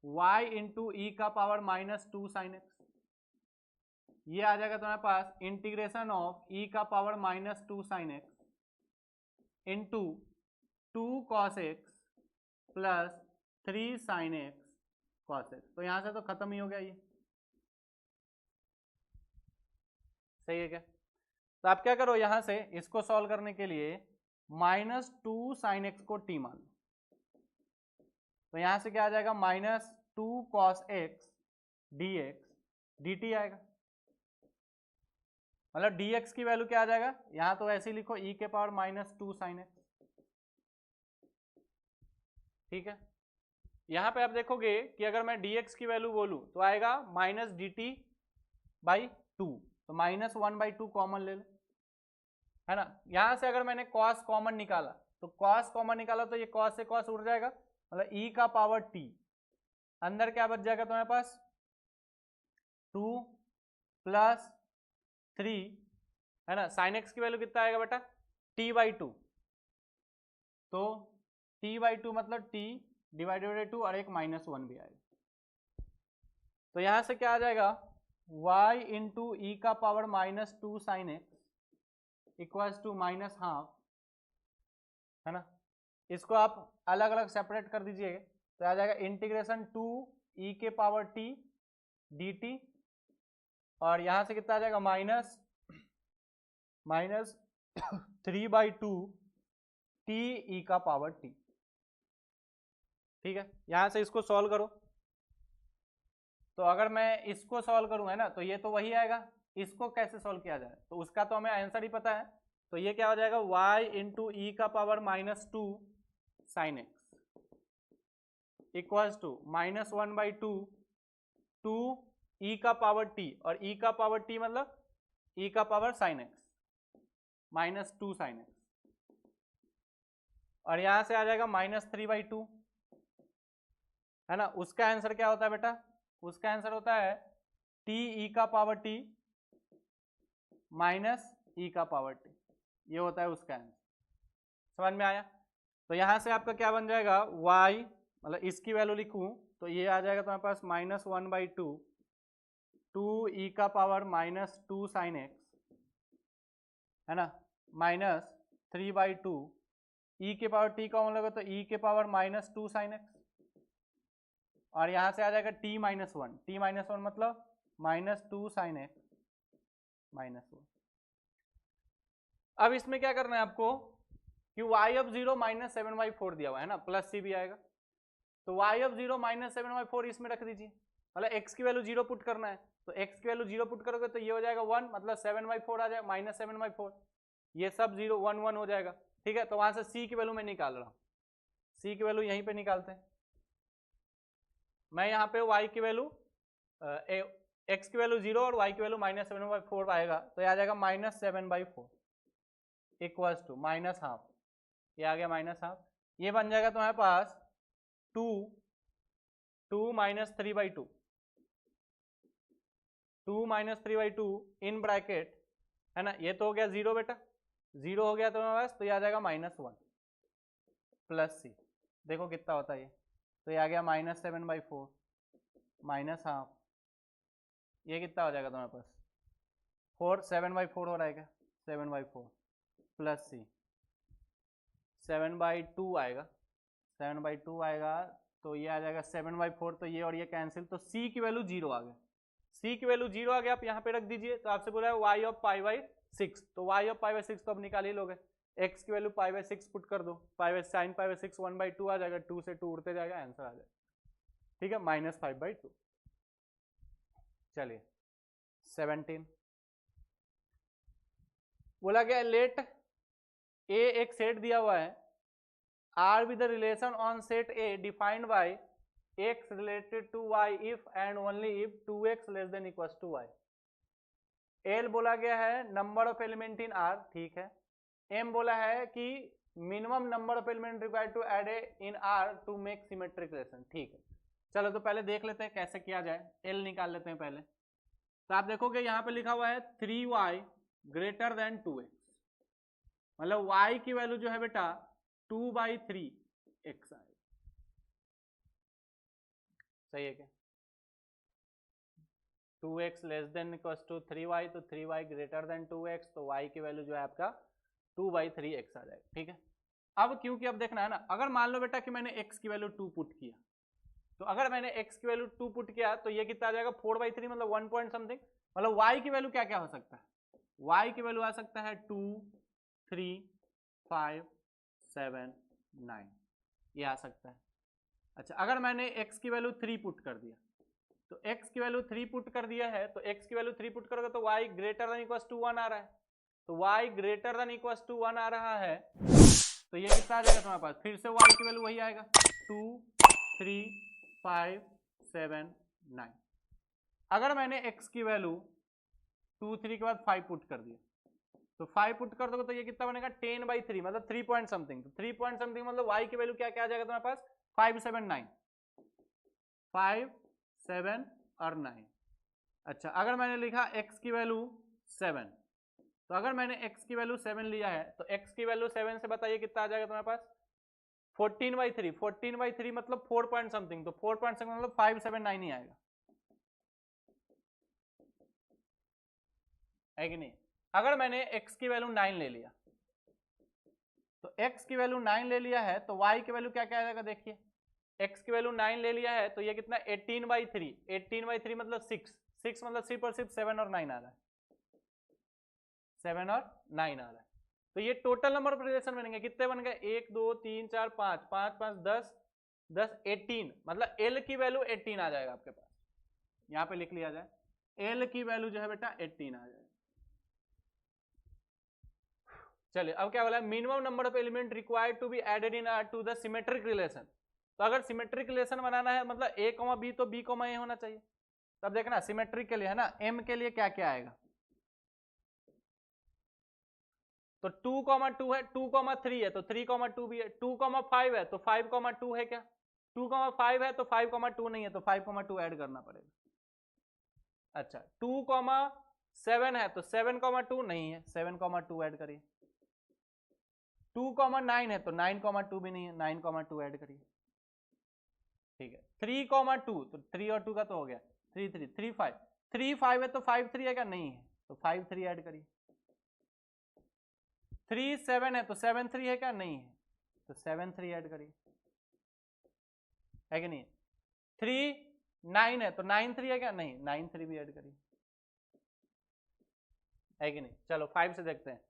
y इंटू ई का पावर माइनस 2 साइन एक्स, ये आ जाएगा तुम्हारे पास इंटीग्रेशन ऑफ e का power minus 2 sine x into 2 cos x plus 3 sine x cos x. तो यहां से तो खत्म ही हो गया ये। सही है क्या? तो आप क्या करो, यहां से इसको सॉल्व करने के लिए माइनस 2 साइन एक्स को t मान लो, तो यहां से क्या आ जाएगा, minus 2 cos x D x D T आएगा, मतलब dx की वैल्यू क्या आ जाएगा, यहां तो ऐसे ही लिखो e के पावर माइनस 2 साइन एक्स। ठीक है, यहां पे आप देखोगे कि अगर मैं dx की वैल्यू बोलूं तो आएगा माइनस डी टी बाई 2, तो माइनस 1 बाई 2 कॉमन ले लो, है ना। यहां से अगर मैंने cos कॉमन निकाला तो cos कॉमन निकाला तो ये cos से cos उड़ जाएगा, मतलब e का पावर t, अंदर क्या बच जाएगा तुम्हारे पास, 2 प्लस 3, है ना। साइन एक्स की वैल्यू कितना आएगा बेटा, t बाई 2, तो t बाई 2 मतलब t डिवाइडेड बाई 2 और एक माइनस 1 भी आएगा, तो यहां से क्या आ जाएगा, y इंटू ई का power minus 2 sine x equals to minus half, है ना। इसको आप अलग अलग सेपरेट कर दीजिए तो आ जाएगा इंटीग्रेशन 2 ई के पावर t डी टी, और यहां से कितना आ जाएगा, माइनस 3 बाई 2 टी ई का पावर t। ठीक है, यहां से इसको सॉल्व करो, तो अगर मैं इसको सॉल्व करूं, है ना, तो ये तो वही आएगा। इसको कैसे सॉल्व किया जाए, तो उसका तो हमें आंसर ही पता है, तो ये क्या हो जाएगा, y इंटू ई का power minus 2 sine x equals to minus 1 by 2 2 e का पावर t, और e का पावर t मतलब e का power sine x minus 2 sine x, और यहां से आ जाएगा माइनस 3 बाई 2, है ना। उसका आंसर क्या होता है बेटा, उसका आंसर होता है टी ई का पावर टी माइनस ई का पावर टी, ये होता है उसका आंसर। समझ में आया? तो यहां से आपका क्या बन जाएगा, y, मतलब इसकी वैल्यू लिखूं तो ये आ जाएगा तुम्हारे पास माइनस 1 बाई 2 2 ई का पावर माइनस 2 साइन एक्स, है ना, माइनस 3 बाई 2 ई के पावर टी कॉमन लगा तो ई के पावर माइनस 2 साइन एक्स, और यहां से आ जाएगा t माइनस 1, t माइनस 1 मतलब माइनस 2 साइन एक्स माइनस 1। अब इसमें क्या करना है आपको कि y ऑफ 0 माइनस 7 बाई 4 दिया हुआ है ना, प्लस c भी आएगा, तो y ऑफ 0 माइनस 7 बाई 4 इसमें रख दीजिए, मतलब x की वैल्यू 0 पुट करना है, तो x की वैल्यू 0 पुट करोगे तो ये हो जाएगा 1, मतलब 7 बाई 4 आ जाएगा, माइनस 7 बाई 4, ये सब 0 1 1 हो जाएगा। ठीक है, तो वहां से c की वैल्यू मैं निकाल रहा हूँ, c की वैल्यू यहीं पे निकालते हैं। मैं यहाँ पे y की वैल्यू एक्स की वैल्यू 0 और वाई की वैल्यू -7/4 आएगा, तो ये आ जाएगा -7/4 इक्वल्स टू -12, ये आ गया -12, ये बन जाएगा तुम्हारे पास 2 -3/2 2 - 3/2 इन ब्रैकेट, है ना, ये तो हो गया 0 बेटा, 0 हो गया तुम्हारे पास, तो ये आ जाएगा -1 प्लस सी, देखो कितना होता है ये, तो ये आ गया -7/4 -12, ये कितना हो जाएगा तुम्हारे पास 7/4 हो रहा है क्या, 7/4 प्लस सी 7/2 आएगा, 7/2 आएगा, तो ये आ जाएगा 7/4, तो ये और ये कैंसिल, तो सी की वैल्यू 0 आ गया, सी की वैल्यू 0 आ गया, आप यहाँ पे रख दीजिए, तो आपसे बोला है वाई ऑफ π/6, तो वाई ऑफ π/6 तो अब निकाल ही लोगे, एक्स की वैल्यू π/6 पुट कर दो, sin π/6 1/2 आ जाएगा, 2 से 2 उड़ते जाएगा, आंसर आ जाएगा, ठीक है, -5/2। चलिए 17 बोला गया लेट ए एक सेट दिया हुआ है, R with the relation on set A defined by x related to y if and only if 2x less than equals to y। l बोला गया है number of element in r, ठीक है, m बोला है कि minimum number of element required to add in r to make symmetric relation, ठीक है। चलो तो पहले देख लेते हैं कैसे किया जाए, l निकाल लेते हैं पहले, तो आप देखोगे यहाँ पे लिखा हुआ है 3y ग्रेटर देन 2x, मतलब y की वैल्यू जो है बेटा 2/3x आएगा, सही है क्या, 2x less than equals to 3y, तो 3y ग्रेटर देन 2x, तो y की वैल्यू जो है आपका 2/3x आ जाएगा, ठीक है। अब क्योंकि अब देखना है ना, अगर मान लो बेटा कि मैंने x की वैल्यू 2 पुट किया, तो अगर मैंने x की वैल्यू 2 पुट किया तो ये कितना आ जाएगा 4/3, मतलब 1 पॉइंट समथिंग, मतलब y की वैल्यू क्या क्या हो सकता है, y की वैल्यू आ सकता है 2 3 5 7 9, ये आ सकता है। अच्छा अगर मैंने x की वैल्यू 3 पुट कर दिया, तो x की वैल्यू 3 पुट कर दिया है, तो x की वैल्यू 3 पुट करोगे तो y greater than equals to 1 आ रहा है, तो y greater than equals to 1 आ रहा है, तो ये कितना आ जाएगा तुम्हारे पास, फिर से y की वैल्यू वही आएगा 2 3 5 7 9। अगर मैंने x की वैल्यू 2 3 के बाद 5 पुट कर दिया, तो 5 पुट कर दोगे तो ये कितना बनेगा 10/3, मतलब 3 पॉइंट समथिंग, तो 3 पॉइंट समथिंग मतलब y की वैल्यू क्या क्या आ जाएगा तुम्हारे पास 5 7 9, 5 7 और 9। अच्छा अगर मैंने लिखा x की वैल्यू 7, तो अगर मैंने x की वैल्यू 7 लिया है, तो x की वैल्यू 7 से बताइए कितना आ जाएगा तुम्हारे पास 14/3, 14/3 मतलब 4 पॉइंट समथिंग, तो 4 पॉइंट समथिंग मतलब 5 7 9 ही आएगा, है कि नहीं। अगर मैंने x की वैल्यू 9 ले लिया, तो x की वैल्यू 9 ले लिया है, तो y की वैल्यू क्या क्या आ जाएगा, देखिए x की वैल्यू 9 ले लिया है, तो ये कितना 18/3, 18/3 मतलब 6, 6 मतलब सिर्फ और सिर्फ 7 और 9 आ रहा है, 7 और 9 आ रहा है, तो ये टोटल नंबर ऑफ रिलेशन बनेंगे, कितने बन गए 1 2 3 4 5 5 5 10 10 18, मतलब l की वैल्यू 18 आ जाएगा आपके पास, यहाँ पे लिख लिया जाए l की वैल्यू जो है बेटा 18 आ जाएगा। चलिए अब क्या बोला है, minimum number of element required to be added in to the symmetric relation, तो अगर सिमेट्रिक रिलेशन बनाना है मतलब a, b तो b, a होना चाहिए, तब देखना सिमेट्रिक के लिए है ना, m के लिए क्या क्या आएगा, तो 2, 2 है, 2, 3 है तो 3, 2 भी है, 2, 5 है तो 5, 2 है क्या, 2, 5 है तो 5, 2 नहीं है, तो 5, 2 ऐड करना पड़ेगा। अच्छा 2, 7 है तो 7, 2 नहीं है, 7, 2 ऐड करिए, 2, 9 है तो 9, 2 भी नहीं है, 9, 2 ऐड करिए, ठीक है। 3, 2 तो 3 और 2 का तो हो गया 3 3 3 5, 3 5 है तो 5 3 है क्या, नहीं है, तो 5 3 ऐड करिए। 3 7 है तो 7 3 है क्या, नहीं है, तो 7 3 ऐड करिए, है कि नहीं। 3 9 है तो 9 3 है क्या, नहीं, 9 3 भी ऐड करिए, है कि नहीं। चलो 5 से देखते हैं,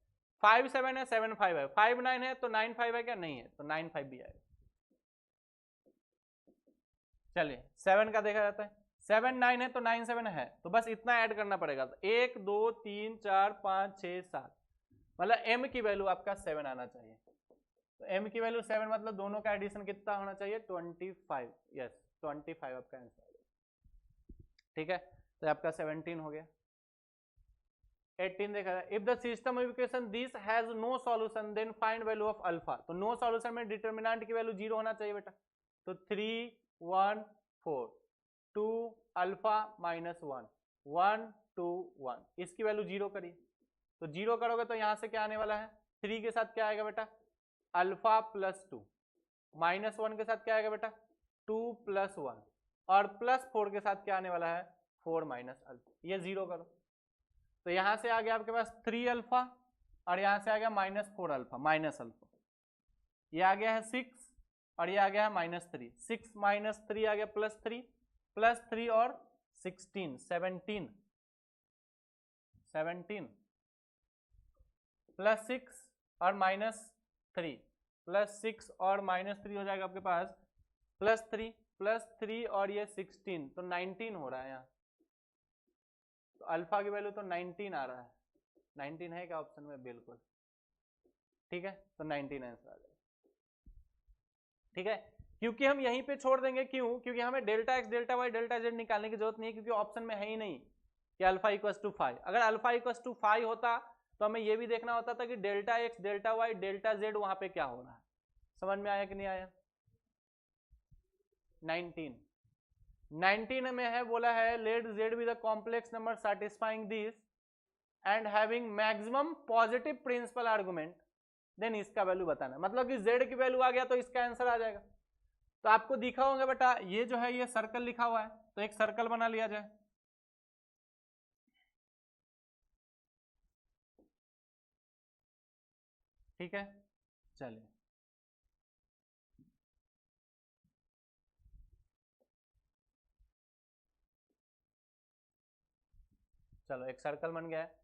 5 7 है 7 5 है, 5 9 है तो 9 5 है क्या, नहीं है, तो 9 5 भी आएगा। चलिए 7 का देखा जाता है, 7 9 है तो 9 7 है, तो बस इतना ऐड करना पड़ेगा, तो 1 2 3 4 5 6 7, मतलब m की वैल्यू आपका 7 आना चाहिए, तो m की वैल्यू 7 मतलब दोनों का एडिशन कितना होना चाहिए 25, यस 25 आपका आंसर, ठीक है। तो आपका 17 हो गया। 18 देखा जाए, if the system of equation this has no solution then find value of alpha. तो नो सॉल्यूशन में डिटर्मिनेंट की वैल्यू 0 होना चाहिए बेटा। तो 3 1 4 2 अल्फा माइनस 1 1 2 1, इसकी वैल्यू 0 करिए। तो 0 करोगे तो यहां से क्या आने वाला है, 3 के साथ क्या आएगा बेटा, अल्फा प्लस 2, माइनस 1 के साथ क्या आएगा बेटा, 2 प्लस 1, और प्लस 4 के साथ क्या आने वाला है, 4 माइनस अल्फा। ये 0 करो तो यहां से आ गया आपके पास 3 अल्फा, और यहां से आ गया माइनस 4 अल्फा माइनस अल्फा। ये आ गया है 6 और ये आ गया है माइनस 3। 6 माइनस 3 आ गया प्लस 3 और 16 17 17 प्लस 6 और माइनस 3 प्लस 6 और माइनस 3 हो जाएगा आपके पास प्लस 3 और ये 16, तो 19 हो रहा है यहाँ। तो अल्फा की वैल्यू तो 19 आ रहा है। 19 है क्या ऑप्शन में, बिल्कुल ठीक है, तो 19 आंसर आ जाएगा। ठीक है, क्योंकि हम यहीं पे छोड़ देंगे, क्यों, क्योंकि हमें delta x delta y delta z निकालने की जरूरत नहीं है, क्योंकि ऑप्शन में है ही नहीं कि अल्फा इक्वस टू 5। अगर अल्फा इक्वस टू 5 होता तो हमें ये भी देखना होता था कि delta x delta y delta z वहां पे क्या हो रहा है। समझ में आया कि नहीं आया। 19 में है, बोला है let z be the complex number satisfying this and having maximum positive principal argument, then इसका वैल्यू बताना। मतलब कि जेड की वैल्यू आ गया तो इसका आंसर आ जाएगा। तो आपको दिखा होगा बेटा, ये जो है ये सर्कल लिखा हुआ है, तो एक सर्कल बना लिया जाए। ठीक है, चलिए चलो एक सर्कल बन गया है।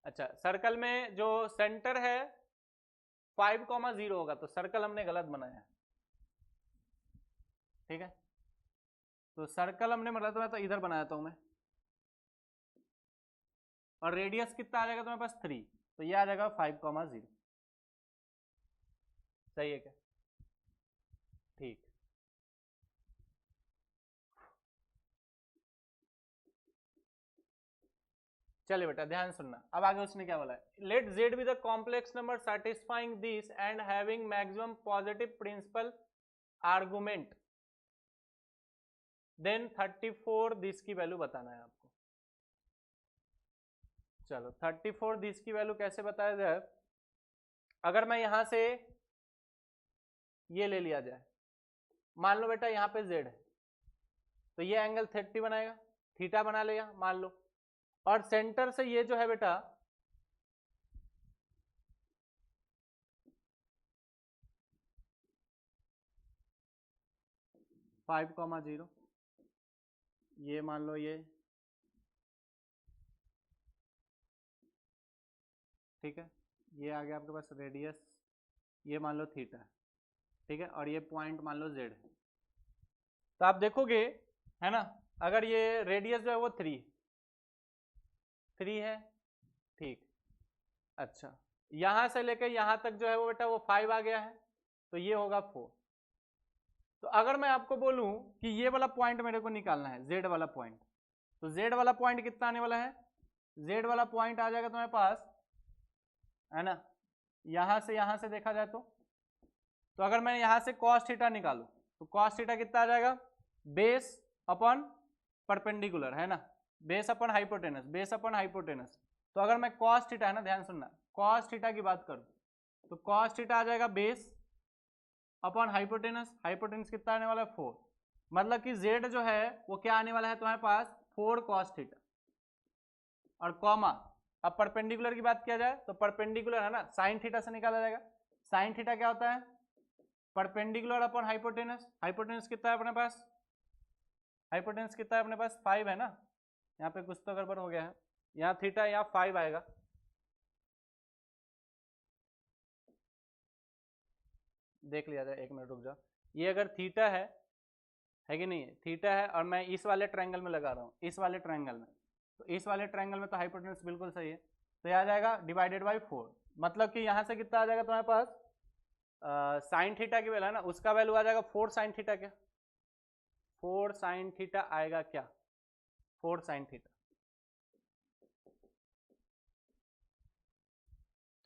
अच्छा, सर्कल में जो सेंटर है 5,0 होगा, तो सर्कल हमने गलत बनाया है। ठीक है, तो सर्कल हमने मतलब तो इधर बनाया था मैं, और रेडियस कितना आ जाएगा तुम्हारे पास 3, तो ये आ जाएगा 5,0। सही है क्या, ठीक। चलिए बेटा ध्यान सुनना, अब आगे उसने क्या बोला है, let z be the complex number satisfying this and having maximum positive principal argument, then 34 this की वैल्यू बताना है आपको। चलो 34 दिस की वैल्यू कैसे बताया जाए, अगर मैं यहां से ये ले लिया जाए, मान लो बेटा यहाँ पे जेड है, तो ये एंगल 30 बनाएगा, थीटा बना लेगा मान लो, और सेंटर से ये जो है बेटा 5,0, ये मान लो ये, ठीक है, ये आ गया आपके पास रेडियस, ये मान लो थीटा, ठीक है, और ये पॉइंट मान लो जेड है। तो आप देखोगे है ना, अगर ये रेडियस जो है वो 3 है, ठीक। अच्छा, यहां से लेकर यहां तक जो है वो बेटा वो 5 आ गया है, तो ये होगा 4। तो अगर मैं आपको बोलूं कि ये वाला पॉइंट मेरे को निकालना है, जेड वाला पॉइंट, तो जेड वाला पॉइंट कितना आने वाला है, जेड वाला पॉइंट आ जाएगा तुम्हारे पास, है ना, यहां से देखा जाए तो अगर मैं यहां से cos थीटा निकालू तो cos थीटा कितना आ जाएगा, बेस अपन परपेंडिकुलर, है ना, बेस अपन हाइपोटेनस, बेस अपन हाइपोटेनस। तो अगर मैं cos थीटा, है ना, ध्यान सुनना, cos थीटा की बात करूं तो cos थीटा आ जाएगा बेस अपन हाइपोटेनस, हाइपोटेनस कितना आने वाला है 4, मतलब कि z जो है वो क्या आने वाला है तुम्हारे पास 4 cos थीटा, और कॉमा, अब परपेंडिकुलर की बात किया जाए तो परपेंडिकुलर है ना साइन थीटा से निकाला जाएगा। साइन थीटा क्या होता है, परपेंडिकुलर अपन हाइपोटेनस, हाइपोटेनस कितना है अपने पास, हाइपोटेनस कितना है अपने पास 5 है ना, यहाँ पे कुछ तो गड़बड़ हो गया है, यहाँ थीटा यहाँ 5 आएगा, देख लिया जाए, एक मिनट रुक जाओ। ये अगर थीटा है कि नहीं, थीटा है, और मैं इस वाले ट्रायंगल में लगा रहा हूँ, इस वाले ट्रायंगल में, तो इस वाले ट्रायंगल में तो हाइपोटेनस बिल्कुल सही है, तो यह आ जाएगा डिवाइडेड बाई 4, मतलब कि यहाँ से कितना आ जाएगा तुम्हारे पास, साइन थीटा की वैल्यू है ना, उसका वैल्यू आ जाएगा 4 साइन थीटा, क्या 4 साइन थीटा आएगा क्या, 4 साइन थीटा,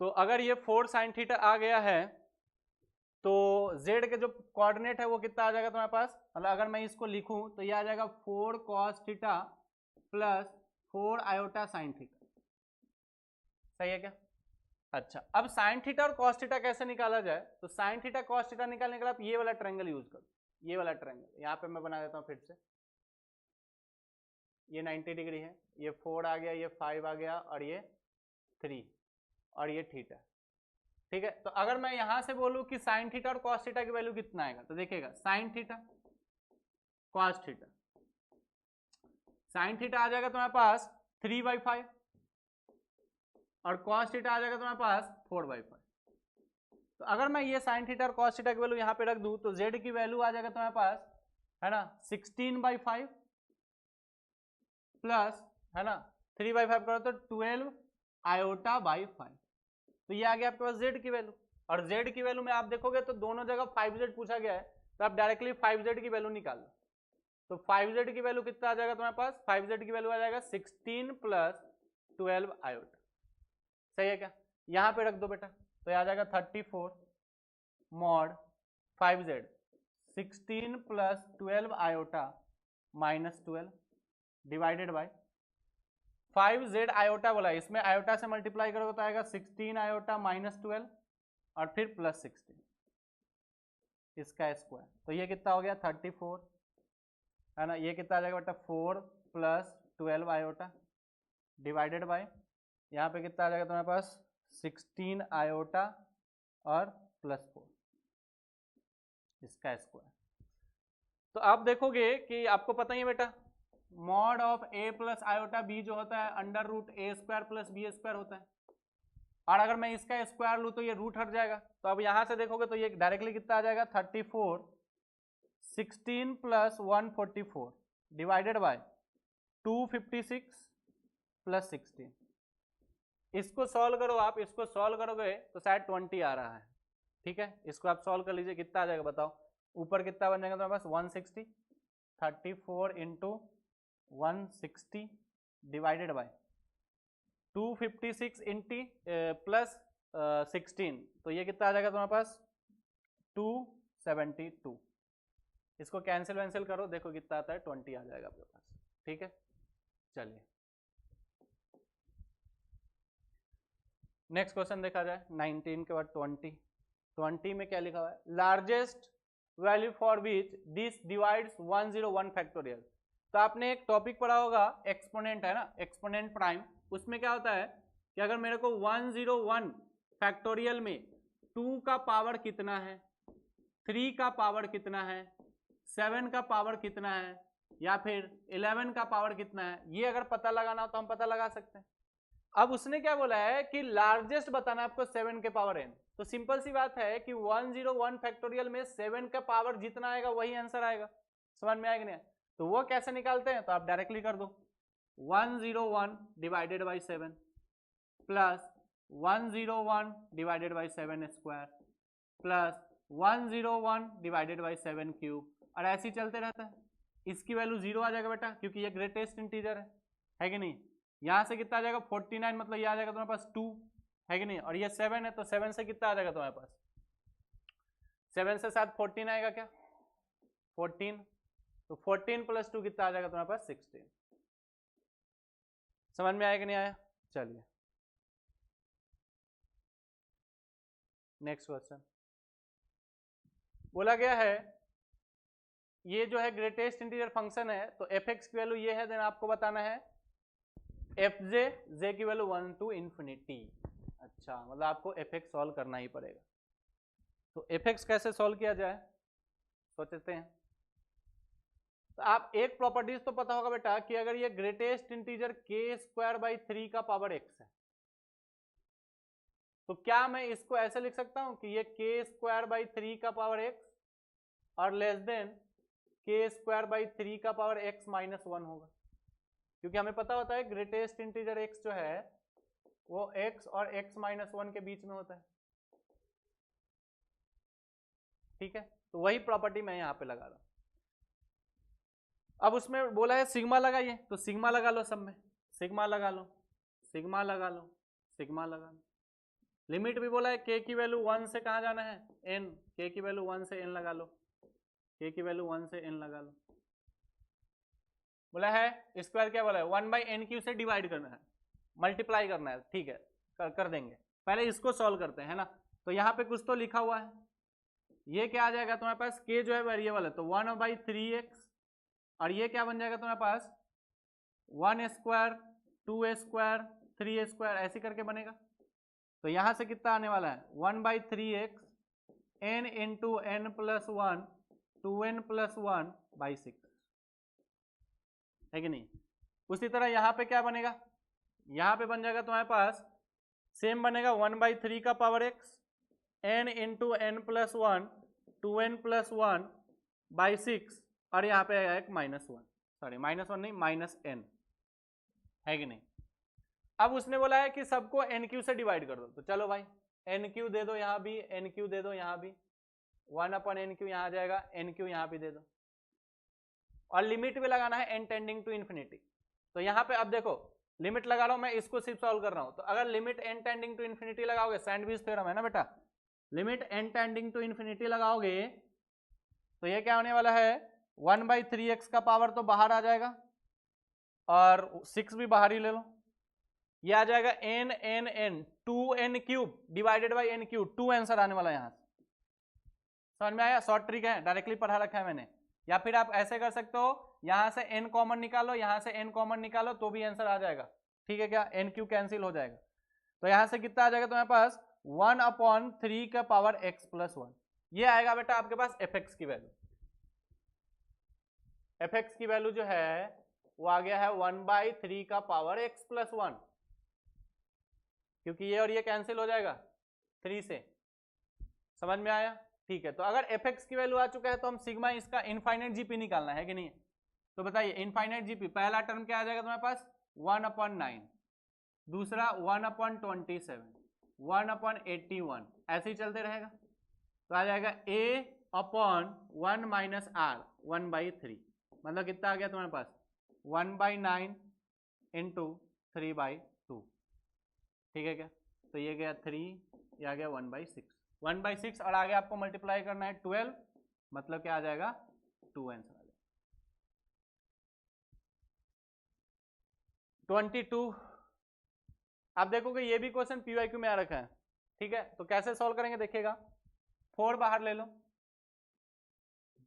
तो अगर ये 4 sin थीटा आ गया है तो z के जो कोऑर्डिनेट है वो कितना आ जाएगा तुम्हारे पास, मतलब अगर मैं इसको लिखूं तो ये आ जाएगा 4 cos theta plus 4 iota sine theta. सही है क्या? अच्छा, अब साइन थीटा और कॉस थीटा कैसे निकाला जाए, तो साइन थीटा कॉस थीटा निकालने के लिए आप ये वाला ट्रायंगल यूज करो, ये वाला ट्रायंगल यहाँ पे मैं बना देता हूँ फिर से। ये 90 डिग्री है, ये 4 आ गया, ये 5 आ गया, और ये 3 और ये थीटा। ठीक है, तो अगर मैं यहां से बोलूं कि साइन थीटा और कॉस थीटा की वैल्यू कितना आएगा, तो देखिएगा sine theta cos theta, sine theta आ जाएगा तुम्हारे पास 3/5 और कॉस थीटा आ जाएगा तुम्हारे पास 4/5। तो अगर मैं ये साइन थीटा और कॉस थीटा की वैल्यू यहाँ पे रख दूं तो जेड की वैल्यू आ जाएगा तुम्हारे पास, है ना, 16/5 प्लस, है ना, 3/5 करो तो 12 आयोटा बाई 5। तो ये आ गया आपके पास जेड की वैल्यू, और जेड की वैल्यू में आप देखोगे तो दोनों जगह 5z पूछा गया है, तो आप डायरेक्टली 5z की वैल्यू निकाल लो। तो 5z की वैल्यू कितना आ जाएगा तुम्हारे पास, 5z की वैल्यू आ जाएगा 16 प्लस 12 आयोटा। सही है क्या? यहाँ पे रख दो बेटा, तो आ जाएगा 34 mod 5z 16 plus 12 iota minus 12 divided by 5z iota बोला, इसमें आयोटा से मल्टीप्लाई करोगे तो आएगा 16 आयोटा माइनस 12 और फिर प्लस 16 इसका स्क्वायर। तो ये कितना हो गया 34, है ना, ये कितना आ जाएगा बेटा 4 प्लस 12 आयोटा डिवाइडेड बाय यहाँ पे कितना आ जाएगा तुम्हारे पास 16 आयोटा और प्लस 4 इसका स्क्वायर। तो आप देखोगे कि आपको पता ही है बेटा mod of a plus iota b जो होता है under root a square plus b square होता है, और अगर मैं इसका स्क्वायर लूँ तो ये रूट हट जाएगा। तो अब यहाँ से देखोगे तो ये डायरेक्टली कितना आ जाएगा 34 16 प्लस 144 डिवाइडेड बाय 256 प्लस 16। इसको सॉल्व करो आप, इसको सॉल्व करोगे तो शायद 20 आ रहा है। ठीक है, इसको आप सॉल्व कर लीजिए, कितना आ जाएगा बताओ, ऊपर कितना बन जाएगा तुम्हारे पास 160, 34 इंटू 160 डिवाइडेड बाय 256 इंटी प्लस 16, तो ये कितना आ जाएगा तुम्हारे पास 272। इसको कैंसिल वैंसिल करो, देखो कितना आता है 20 आ जाएगा आपके पास। ठीक है, चलिए नेक्स्ट क्वेश्चन देखा जाए 19 के बाद 20 में क्या लिखा हुआ है, largest value for which this divides 101 factorial. तो आपने एक टॉपिक पढ़ा होगा एक्सपोनेंट, है ना, एक्सपोनेंट प्राइम, उसमें क्या होता है कि अगर मेरे को 101 फैक्टोरियल में 2 का पावर कितना है, 3 का पावर कितना है, 7 का पावर कितना है, या फिर 11 का पावर कितना है, ये अगर पता लगाना हो तो हम पता लगा सकते हैं। अब उसने क्या बोला है कि लार्जेस्ट बताना है आपको 7 के पावर n, तो सिंपल सी बात है कि 101 फैक्टोरियल में 7 का पावर जितना आएगा वही आंसर आएगा। समझ में आएगा नहीं? तो वो कैसे निकालते हैं, तो आप डायरेक्टली कर दो 101 divided by 7 plus 101 divided by 7 square plus 101 divided by 7 cube, और ऐसे ही चलते रहता है। इसकी वैल्यू 0 आ जाएगा बेटा, क्योंकि ये ग्रेटेस्ट इंटीजर है कि नहीं। यहाँ से कितना आ जाएगा 49, मतलब ये आ जाएगा तुम्हारे पास 2, है कि नहीं, और ये 7 है, तो 7 से कितना आ जाएगा तुम्हारे पास, 7 से साथ 14 आएगा क्या, 14, तो 14 प्लस 2 कितना आ जाएगा तुम्हारे पास 16। समझ में आया कि नहीं आया? चलिए नेक्स्ट क्वेश्चन बोला गया है, ये जो है ग्रेटेस्ट इंटीजर फंक्शन है, तो एफ एक्स की वैल्यू ये है, देन आपको बताना है एफ जे, जे की वैल्यू 1 टू इन्फिनिटी। अच्छा, मतलब आपको एफ एक्स सॉल्व करना ही पड़ेगा। तो एफ एक्स कैसे सॉल्व किया जाए सोचते हैं। तो आप एक प्रॉपर्टीज तो पता होगा बेटा कि अगर ये ग्रेटेस्ट इंटीजर के स्क्वायर बाई 3 का पावर एक्स है, तो क्या मैं इसको ऐसे लिख सकता हूं कि ये के स्क्वायर बाई 3 का पावर एक्स और लेस देन के स्क्वायर बाई 3 का पावर एक्स माइनस 1 होगा, क्योंकि हमें पता होता है ग्रेटेस्ट इंटीजर x जो है वो x और x माइनस 1 के बीच में होता है। ठीक है, तो वही प्रॉपर्टी मैं यहाँ पे लगा रहा हूं। अब उसमें बोला है सिग्मा लगाइए, तो सिग्मा लगा लो, सब में सिग्मा लगा लो, सिग्मा लगा लो, सिग्मा लगा लो, लिमिट भी बोला है के की वैल्यू 1 से कहाँ जाना है n, के की वैल्यू 1 से n लगा लो, के की वैल्यू 1 से n लगा लो। बोला है स्क्वायर क्या बोला है 1/n³ से डिवाइड करना है, मल्टीप्लाई करना है, ठीक है कर देंगे। पहले इसको सॉल्व करते हैं, है ना। तो यहाँ पे कुछ तो लिखा हुआ है, ये क्या आ जाएगा तुम्हारे पास, k जो है वेरिएबल है तो 1/3x, और ये क्या बन जाएगा तुम्हारे पास 1² 2² 3² ऐसे करके बनेगा। तो यहां से कितना आने वाला है 1/3x n into n plus 1 2n plus 1/6, है कि नहीं। उसी तरह यहाँ पे क्या बनेगा, यहाँ पे बन जाएगा तुम्हारे पास सेम बनेगा 1/3 का power x n into n plus 1 2n plus 1/6, और यहाँ पे आएगा एक -1, सॉरी -1 नहीं -n, है कि नहीं। अब उसने बोला है कि सबको n³ से डिवाइड कर दो, तो चलो भाई n³ दे दो, यहाँ भी n³ दे दो, यहाँ भी 1/n³ यहाँ आ जाएगा, n³ यहाँ भी दे दो, और लिमिट भी लगाना है n टेंडिंग टू इन्फिनिटी। तो यहाँ पे अब देखो लिमिट लगा रहा हूं मैं, इसको सिर्फ सॉल्व कर रहा हूं, तो अगर limit n tending to infinity लगाओगे, सैंडविच थ्योरम है ना बेटा, limit n tending to infinity लगाओगे तो ये क्या होने वाला है 1/3x का पावर तो बाहर आ जाएगा, और 6 भी बाहर ही ले लो, ये आ जाएगा n n n 2n³ divided by n³, 2 answer आने वाला है यहाँ से। समझ में आया, शॉर्ट ट्रिक है, डायरेक्टली पढ़ा रखा है मैंने। या फिर आप ऐसे कर सकते हो, यहां से n कॉमन निकालो, यहां से n कॉमन निकालो, तो भी आंसर आ जाएगा, ठीक है क्या, n³ कैंसिल हो जाएगा। तो यहां से कितना आ जाएगा तुम्हारे पास 1/3 का पावर x प्लस 1, ये आएगा बेटा आपके पास fx की वैल्यू। fx की वैल्यू जो है वो आ गया है 1/3 का पावर x प्लस 1, क्योंकि ये और ये कैंसिल हो जाएगा 3 से। समझ में आया, ठीक है। तो अगर fx की वैल्यू आ चुका है तो हम सिग्मा इसका इनफाइनाइट जीपी निकालना है कि नहीं। तो बताइए इनफाइनाइट जीपी, पहला टर्म क्या आ जाएगा तुम्हारे पास 1/9, दूसरा 1/27, 1/81, ऐसे ही चलते रहेगा। तो आ जाएगा a/1 - r 1/3, मतलब कितना आ गया तुम्हारे पास 1/9 इंटू 3/2, ठीक है क्या। तो ये गया 3, ये आ गया 1/6 और आगे आपको मल्टीप्लाई करना है 12, मतलब क्या आ जाएगा 2 आंसर आ जाएगा 22। आप देखोगे ये भी क्वेश्चन PYQ में आ रखा है, ठीक है। तो कैसे सॉल्व करेंगे देखिएगा, 4 बाहर ले लो,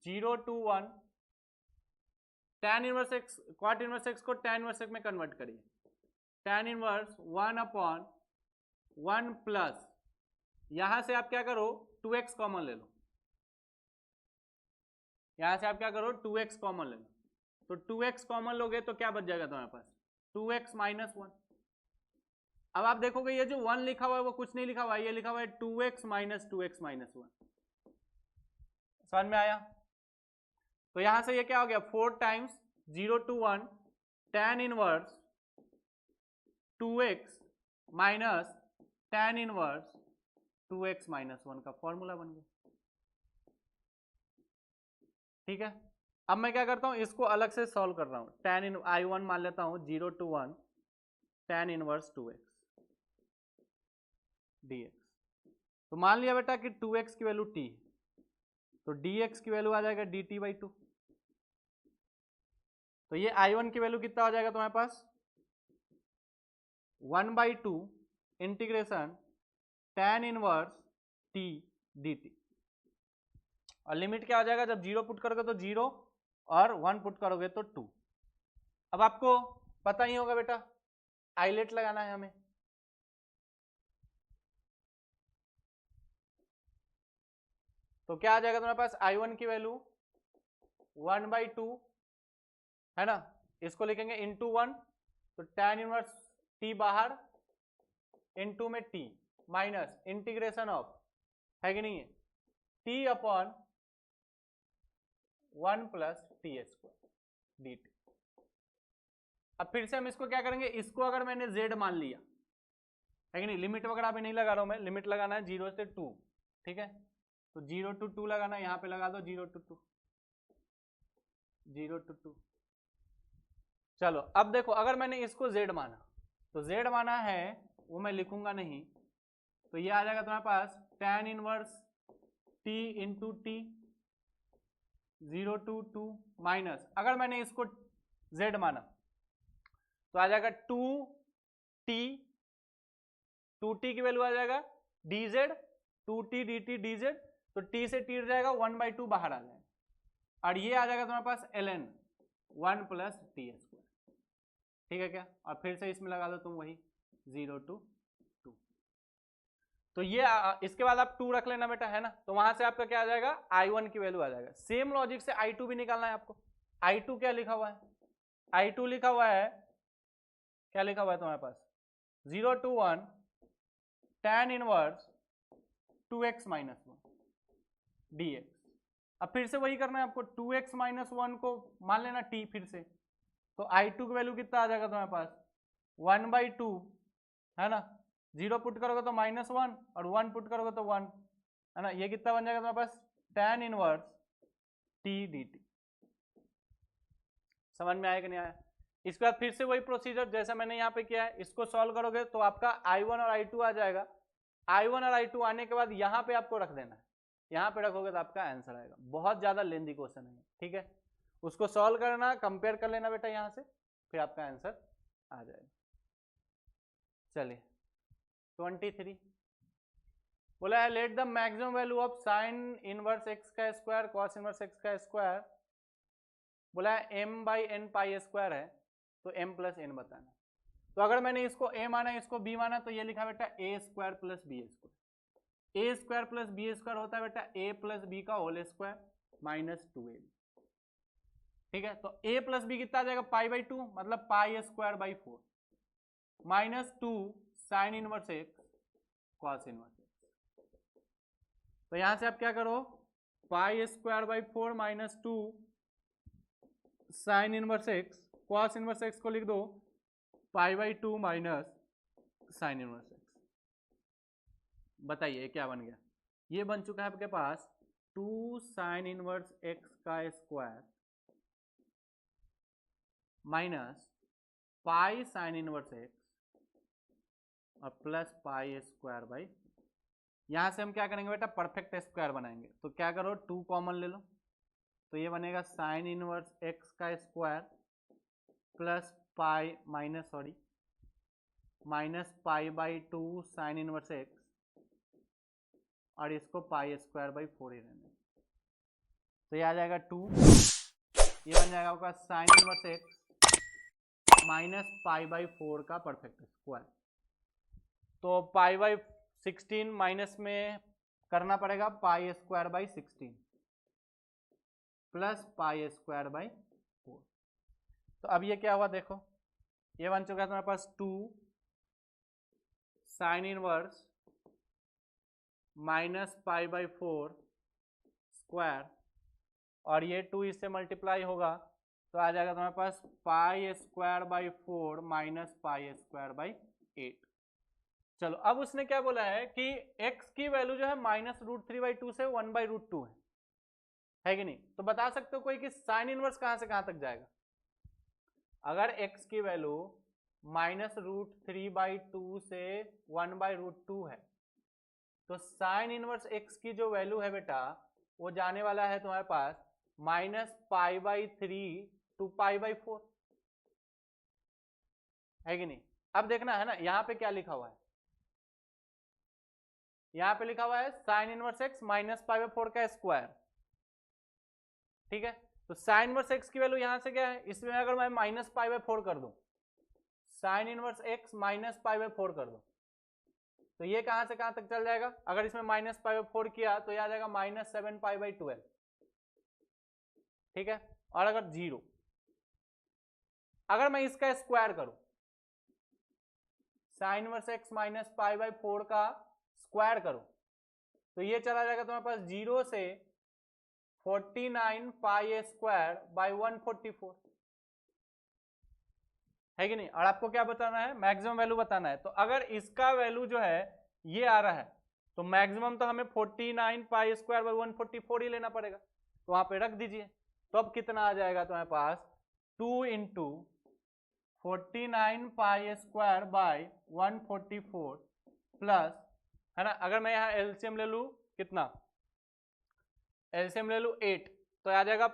0 to 1, tan inverse x, cot inverse x को tan इनवर्स x में कन्वर्ट करिए, tan इनवर्स 1/1 प्लस, यहां से आप क्या करो 2x कॉमन ले लो, यहां से आप क्या करो 2x कॉमन ले लो, तो 2x कॉमन लोगे तो क्या बच जाएगा तुम्हारे पास 2x - 1। अब आप देखोगे ये जो 1 लिखा हुआ है वो कुछ नहीं लिखा हुआ है, ये लिखा हुआ है 2x - 2x - 1। समझ में आया। तो यहां से ये क्या हो गया 4 times 0 to 1 tan inverse 2x minus tan inverse 2x - 1 का फॉर्मूला बन गया, ठीक है। अब मैं क्या करता हूं इसको अलग से सॉल्व कर रहा हूं, tan इन I1 मान लेता हूं 0 to 1 tan inverse 2x dx। तो मान लिया बेटा कि 2x की वैल्यू t, तो dx की वैल्यू आ जाएगा dt/2। तो ये I1 की वैल्यू कितना हो जाएगा तुम्हारे पास 1/2 integration tan inverse t dt, और लिमिट क्या हो जाएगा जब 0 पुट करोगे तो 0 और 1 पुट करोगे तो 2। अब आपको पता ही होगा बेटा आइलेट लगाना है हमें, तो क्या आ जाएगा तुम्हारे पास I1 की वैल्यू 1/2 है ना, इसको लिखेंगे इंटू 1, तो tan इनवर्स t बाहर इंटू में t माइनस इंटीग्रेशन ऑफ, है कि नहीं है, t/1 प्लस t² dt। अब फिर से हम इसको क्या करेंगे, इसको अगर मैंने z मान लिया, है कि नहीं, लिमिट वगैरह भी नहीं लगा रहा हूं मैं, लिमिट लगाना है 0 से 2, ठीक है। तो 0 to 2 लगाना है, यहां पे लगा दो 0 to 2, 0 to 2। चलो अब देखो अगर मैंने इसको z माना, तो z माना है वो मैं लिखूंगा नहीं, तो ये आ जाएगा तुम्हारे पास tan inverse t into T 0 to 2 minus, अगर मैंने इसको z माना तो आ जाएगा 2t की वैल्यू आ जाएगा dz 2t dt dz, तो t से t जाएगा 1/2 बाहर आ जाएगा और ये आ जाएगा तुम्हारे पास ln 1 प्लस टी स्क्वायर, ठीक है क्या। और फिर से इसमें लगा दो तुम वही 0 to 2, तो ये इसके बाद आप 2 रख लेना बेटा, है ना। तो वहां से आपका क्या आ जाएगा I1 की वैल्यू आ जाएगा। सेम लॉजिक से I2 भी निकालना है आपको। I2 क्या लिखा हुआ है, I2 लिखा हुआ है, क्या लिखा हुआ है तुम्हारे पास 0 to 1 tan inverse 2x minus 1 dx। अब फिर से वही करना है आपको, 2x माइनस 1 को मान लेना t फिर से, तो I2 की वैल्यू कितना आ जाएगा तुम्हारे पास 1/2, है ना। 0 पुट करोगे तो -1 और 1 पुट करोगे तो 1, है ना। ये कितना बन जाएगा तुम्हारे पास tan इनवर्स t dt। समझ में आया कि नहीं आया। इसके बाद फिर से वही प्रोसीजर जैसा मैंने यहाँ पे किया है, इसको सॉल्व करोगे तो आपका I1 और I2 आ जाएगा। I1 और I2 आने के बाद यहाँ पे आपको रख देना है, यहाँ पे रखोगे तो आपका आंसर आएगा। बहुत ज्यादा लेंदी क्वेश्चन है, ठीक है। उसको सॉल्व करना, कंपेयर कर लेना बेटा यहाँ से, फिर आपका आंसर आ जाएगा। चलिए 23 बोला है let the maximum value of sine inverse X का स्क्वायर कॉस इनवर्स एक्स का स्क्वायर, बोला है m/n पाई स्क्वायर है, तो m प्लस n बताना। तो अगर मैंने इसको a माना इसको b माना तो ये लिखा बेटा a square plus b square. a square plus b square होता है बेटा a प्लस बी का होल स्क्वायर माइनस 2ab, ठीक है। तो a प्लस बी कितना आ जाएगा π/2, मतलब पाई square by 4 minus 2 sign inverse x cos inverse x. तो यहां से आप क्या करो, पाई square by 4 minus 2 sign inverse x cos inverse x को लिख दो π/2 माइनस साइन इनवर्स एक्स। बताइए क्या बन गया, ये बन चुका है आपके पास 2 साइन इनवर्स एक्स का square minus pi sine inverse X और प्लस पाई स्क्वायर बाई, यहां से हम क्या करेंगे बेटा परफेक्ट स्क्वायर बनाएंगे। तो क्या करो 2 कॉमन ले लो, तो ये बनेगा साइन इनवर्स एक्स का square plus pi minus π/2 sine inverse X और इसको पाई स्क्वायर बाई 4 ही रहने, तो ये आ जाएगा 2, ये बन जाएगा आपका साइन इनवर्स एक्स माइनस π/4 का परफेक्ट स्क्वायर। तो π/16 माइनस में करना पड़ेगा पाई square by 16 plus pi square by 4। तो अब ये क्या हुआ देखो, ये बन चुका है तुम्हारे पास 2 साइन इनवर्स माइनस π/4 स्क्वायर और ये 2 इससे मल्टीप्लाई होगा तो आ जाएगा तुम्हारे पास pi square by 4 minus pi square by 8। चलो अब उसने क्या बोला है कि x की वैल्यू जो है -√3/2 से 1/√2 है कि नहीं। तो बता सकते हो कोई कि साइन इनवर्स कहां से कहां तक जाएगा। अगर x की वैल्यू -√3/2 से 1/√2 है तो साइन इनवर्स x की जो वैल्यू है बेटा वो जाने वाला है तुम्हारे पास -π/3 to π/4, है कि नहीं। अब देखना है ना यहां पे क्या लिखा हुआ है, यहां पे लिखा हुआ है साइन इनवर्स एक्स माइनस π/4 का स्क्वायर, ठीक है। तो साइन इनवर्स एक्स की वैल्यू यहां से क्या है, इसमें अगर मैं माइनस π/4 कर दूं, साइन इनवर्स एक्स माइनस π/4 कर दूं तो ये कहां से कहां तक चल जाएगा। अगर इसमें माइनस π/4 किया तो ये आ जाएगा -7π/12, ठीक है। और अगर 0, अगर मैं इसका स्क्वायर करूं, साइन इनवर्स एक्स माइनस π/4 का स्क्वायर करूं तो ये चला जाएगा तुम्हारे पास 0 से 49 पाई स्क्वायर बाई 144, है कि नहीं। और आपको क्या बताना है, मैक्सिमम वैल्यू बताना है। तो अगर इसका वैल्यू जो है ये आ रहा है तो मैक्सिमम तो हमें 49 पाई स्क्वायर बाई 144 ही लेना पड़ेगा, तो वहां पे रख दीजिए। तो अब कितना आ जाएगा तुम्हारे पास 2 into 49 pi square by 144 plus है ना। अगर मैं यहाँ एलसीएम ले लूँ कितना, एलसीएम ले लूँ 8, तो आ जाएगा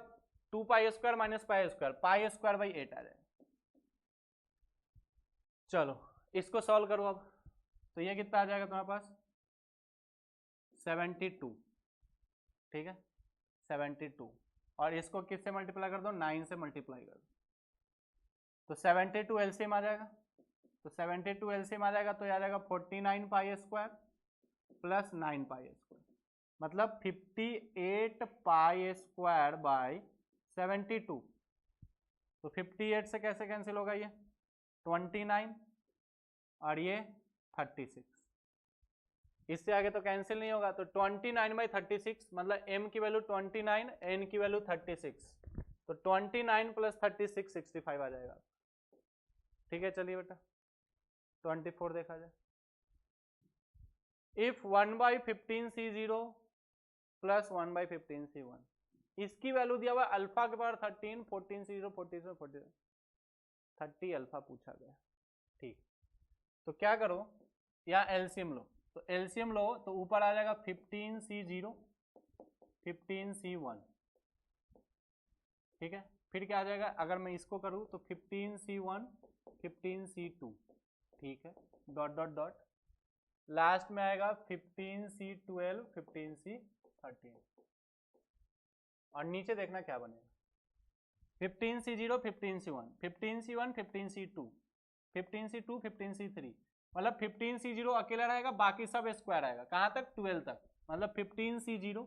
2 pi square minus pi square by 8 आ जाएगा। चलो इसको सॉल्व करो अब, तो ये कितना आ जाएगा तुम्हारे पास 72, ठीक है 72, और इसको किससे मल्टीप्लाई कर दो, 9 से मल्टीप्लाई कर दो, तो 72 एलसीएम आ जाएगा, तो 72 एलसीएम आ जाएगा, तो आ जाएगा 49 pi square plus 9 pi square, मतलब 58 पाई स्क्वायर बाई 72, तो 58 से कैसे कैंसिल होगा ये 29 और ये 36, इससे आगे तो कैंसिल नहीं होगा, तो 29 बाई 36 मतलब m की वैल्यू 29, n की वैल्यू 36, तो 29 प्लस 36 65 आ जाएगा। ठीक है चलिए बेटा 24 देखा जाए। इफ 1/15c0 प्लस 1/15c1, इसकी वैल्यू दिया हुआ अल्फा के पावर 13, 14c0 40 30 अल्फा पूछा गया। ठीक, तो क्या करो यहाँ एलसीएम लो, तो एलसीएम लो तो ऊपर आ जाएगा 15c0 15c1, ठीक है, फिर क्या आ जाएगा, अगर मैं इसको करूँ तो 15c1 15c2, ठीक है, डॉट डॉट डॉट, लास्ट में आएगा 15c12 15c13, और नीचे देखना क्या बनेगा 15c0 15c1 15c1 15c2 15c2 15c3, मतलब 15c0 अकेला रहेगा, बाकी सब स्क्वायर आएगा, कहाँ तक 12 तक, मतलब 15c0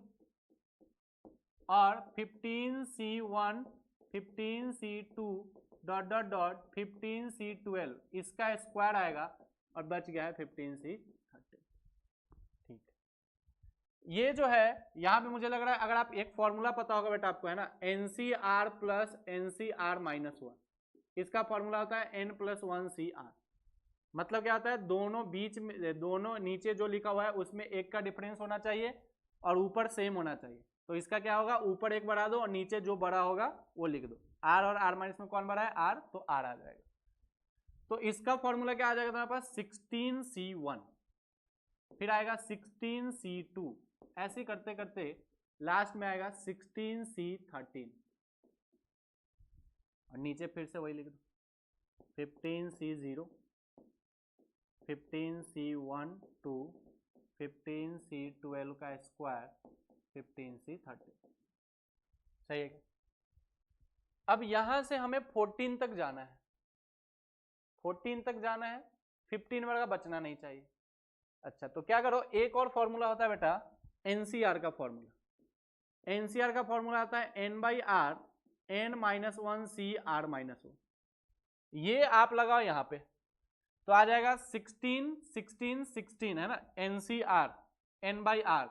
और 15c1 15c2 dot dot dot 15c12 इसका स्क्वायर आएगा, और बच गया है 15c13। ठीक, ये जो है यहाँ पे मुझे लग रहा है, अगर आप एक फॉर्मूला पता होगा बेटा आपको, है ना, NCR प्लस NCR माइनस 1, इसका फॉर्मूला होता है n प्लस 1CR, मतलब क्या होता है, दोनों बीच में, दोनों नीचे जो लिखा हुआ है उसमें एक का डिफरेंस होना चाहिए और ऊपर सेम होना चाहिए, तो इसका क्या होगा, ऊपर एक बढ़ा दो और नीचे जो बड़ा होगा वो लिख दो, r और r माइनस में कौन बड़ा है r, तो r आ जाएगा, तो इसका फॉर्मूला क्या आ जाएगा तुम्हारे पास 16c1, फिर आएगा 16c2, ऐसे करते करते लास्ट में आएगा 16c13, और नीचे फिर से वही लिख दो 15c0 15c1 टू 15c12 का स्क्वायर 15c13, सही है। अब यहां से हमें 14 तक जाना है, 14 तक जाना है, 15 वर्ग का बचना नहीं चाहिए। अच्छा तो क्या करो, एक और फॉर्मूला होता है बेटा एनसीआर का फॉर्मूला, एनसीआर का फॉर्मूला आता है n by r n minus 1 C r minus 1, ये आप लगाओ यहाँ पे तो आ जाएगा 16 16 16 है ना, एनसीआर n बाई आर,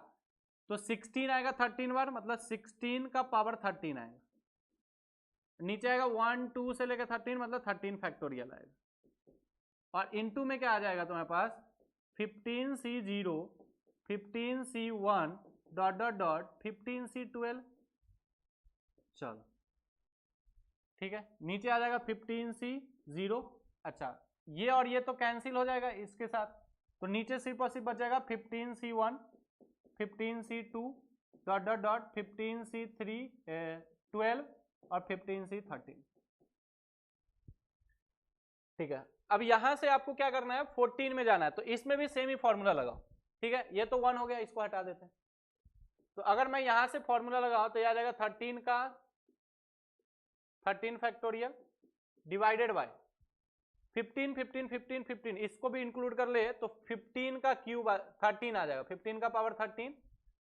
तो 16 आएगा 13 बार, मतलब 16 का पावर 13 आएगा, नीचे आएगा 1 2 से लेकर 13 मतलब 13 फैक्टोरियल आएगा, और इनटू में क्या आ जाएगा तुम्हारे पास 15c0 15c1 dot dot dot 15c12, चलो ठीक है, नीचे आ जाएगा 15c0। अच्छा ये और ये तो कैंसिल हो जाएगा इसके साथ, तो नीचे सिर्फ और सिर्फ बच जाएगा 15c1 15c2 dot dot dot 15c3 12 और 15c13, ठीक है। अब यहां से आपको क्या करना है 14 में जाना है, तो इसमें भी सेम ही फॉर्मूला लगाओ, ठीक है, ये तो 1 हो गया, इसको हटा देते हैं, तो अगर मैं यहां से फॉर्मूला लगाऊं तो यह आ जाएगा 13 का 13 फैक्टोरियल डिवाइडेड बाय 15 15 15 15, इसको भी इंक्लूड कर ले तो 15 का क्यूब 13 आ जाएगा, 15 का पावर 13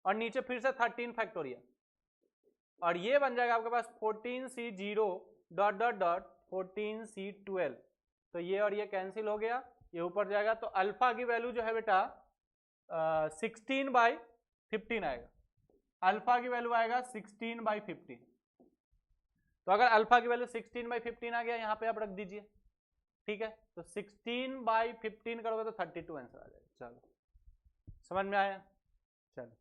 और नीचे फिर से 13 फैक्टोरियल, और ये बन जाएगा आपके पास 14c0 dot dot dot 14c12, तो ये और ये कैंसिल हो गया, ये ऊपर जाएगा, तो अल्फा की वैल्यू जो है बेटा 16/15 आएगा, अल्फा की वैल्यू आएगा 16/15, तो अगर अल्फा की वैल्यू 16/15 आ गया यहाँ पे आप रख दीजिए, ठीक है, तो 16/15 करोगे तो 32 आंसर आ जाएगा। चलो समझ में आया, चलो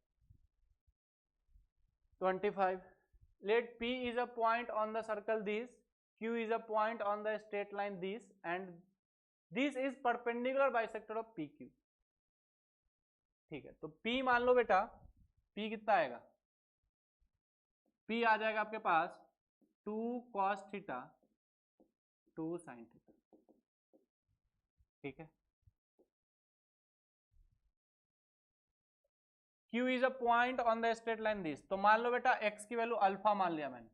25, let P is a point on the circle this, Q is a point on the straight line this, and this is perpendicular bisector of PQ, ठीक है, तो P मान लो बेटा, P कितना आएगा, P आ जाएगा आपके पास 2 cos थीटा 2 sin थीटा। ठीक है, Q is a point on the straight line this. तो मान लो बेटा x की वैल्यू अल्फा मान लिया मैंने,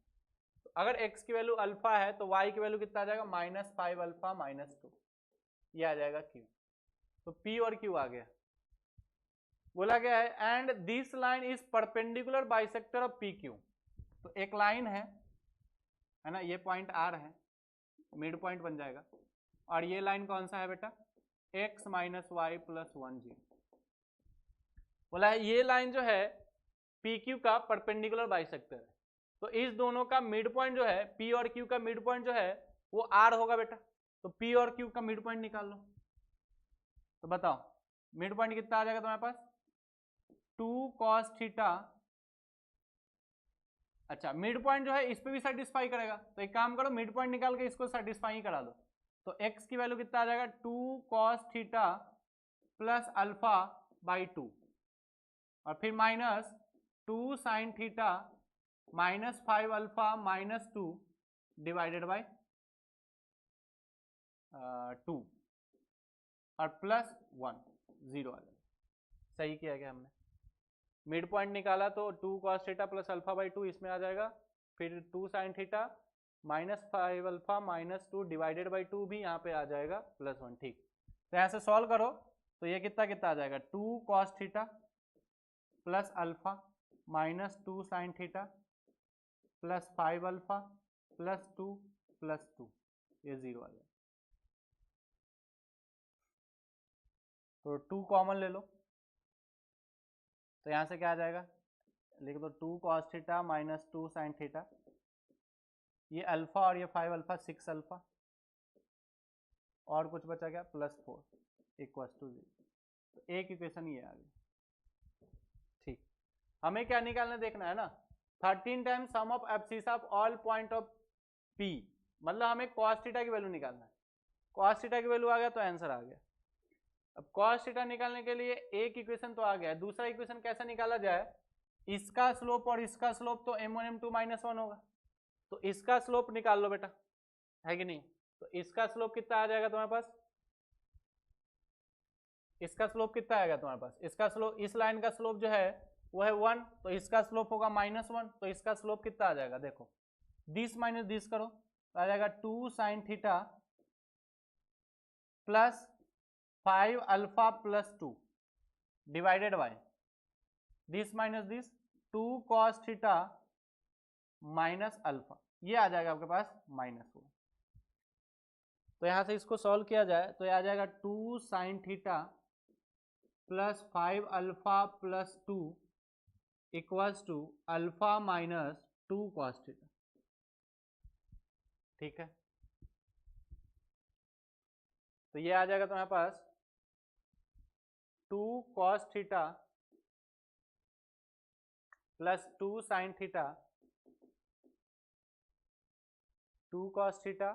तो अगर x की वैल्यू अल्फा है तो y की वैल्यू कितना आ जाएगा, -5 अल्फा -2, ये आ जाएगा Q। तो P और Q आ गया। बोला गया है and this line is perpendicular bisector of PQ। तो एक लाइन है ना, ये पॉइंट R है, मिड पॉइंट बन जाएगा, और ये लाइन कौन सा है बेटा, x - y + 1 0। बोला है ये लाइन जो है PQ का परपेंडिकुलर बाइसेक्टर है, तो इस दोनों का मिड पॉइंट जो है, P और Q का मिड पॉइंट जो है वो R होगा बेटा। तो P और Q का मिड पॉइंट निकाल लो, तो बताओ मिड पॉइंट कितना आ जाएगा तुम्हारे पास, 2 cos थीटा। अच्छा, मिड पॉइंट जो है इस पे भी सेटिस्फाई करेगा, तो एक काम करो मिड पॉइंट निकाल के इसको सेटिस्फाई करा दो। तो x की वैल्यू कितना आ जाएगा, 2 cos theta plus alpha by 2, और फिर -2 sin theta -5 alpha -2 divided by 2 और +1 0 आ जाएगा। सही किया गया हमने, मिड पॉइंट निकाला तो 2 cos theta plus alpha by 2 इसमें आ जाएगा, फिर 2 sin theta -5 alpha -2 divided by 2 भी यहाँ पे आ जाएगा +1। ठीक, तो यहाँ से सॉल्व करो तो ये कितना कितना आ जाएगा, 2 cos theta plus alpha -2 sin theta +5 alpha +2 +2, ये 0 आ जाएगा। तो 2 कॉमन ले लो, तो यहाँ से क्या आ जाएगा, लिख दो 2 cos थीटा -2 sin थीटा, ये अल्फा और ये 5 अल्फा 6 अल्फा, और कुछ बचा क्या, +4 = 0। तो एक इक्वेशन ये आ गई। ठीक, हमें क्या निकालना देखना है ना, 13 times sum of abscissa of all point of P, मतलब हमें cos थीटा की वैल्यू निकालना है। cos थीटा की वैल्यू आ गया तो आंसर आ गया। अब cos थीटा निकालने के लिए एक इक्वेशन तो आ गया, दूसरा इक्वेशन कैसे निकाला जाए, इसका स्लोप और इसका स्लोप तो m1 m2 -1 होगा, तो इसका स्लोप निकाल लो बेटा, है कि नहीं। तो इसका स्लोप कितना आ जाएगा तुम्हारे पास, इसका स्लोप कितना आएगा तुम्हारे पास, इसका स्लोप, इस लाइन का स्लोप जो है वो है 1, तो इसका स्लोप होगा -1, तो इसका स्लोप कितना आ जाएगा, देखो दिस माइनस दिस करो तो आ जाएगा 2 sin theta plus 5 alpha +2 divided by this minus this 2 cos theta minus alpha, ये आ जाएगा आपके पास -1। तो यहां से इसको सॉल्व किया जाए तो ये आ जाएगा 2 sin theta plus 5 alpha +2 equals to alpha -2 cos theta. ठीक है, तो ये आ जाएगा तुम्हारे पास 2 cos theta plus 2 sin theta, 2 cos theta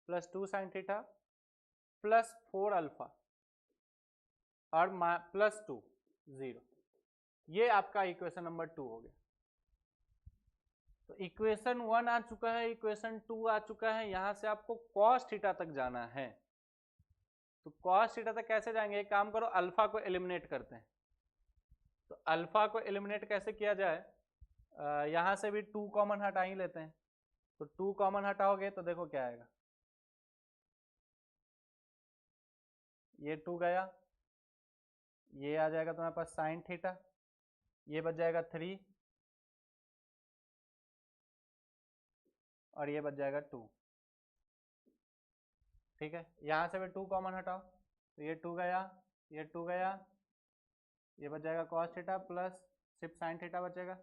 plus 2 sin theta plus 4 alpha और +2 0, ये आपका इक्वेशन नंबर 2 हो गया। तो इक्वेशन 1 आ चुका है, इक्वेशन 2 आ चुका है, यहां से आपको cos थीटा तक जाना है। तो cos थीटा तक कैसे जाएंगे, एक काम करो अल्फा को एलिमिनेट करते हैं। तो अल्फा को एलिमिनेट कैसे किया जाए, यहां से भी 2 कॉमन हटा ही लेते हैं, तो 2 कॉमन हटाओगे तो देखो क्या आएगा, ये 2 गया, ये आ जाएगा तुम्हारे पास sin थीटा, ये बच जाएगा 3 और ये बच जाएगा 2। ठीक है, यहां से भी 2 कॉमन हटाओ, तो ये 2 गया, ये 2 गया, ये बच जाएगा cos थीटा प्लस सिर्फ sin थीटा बचेगा,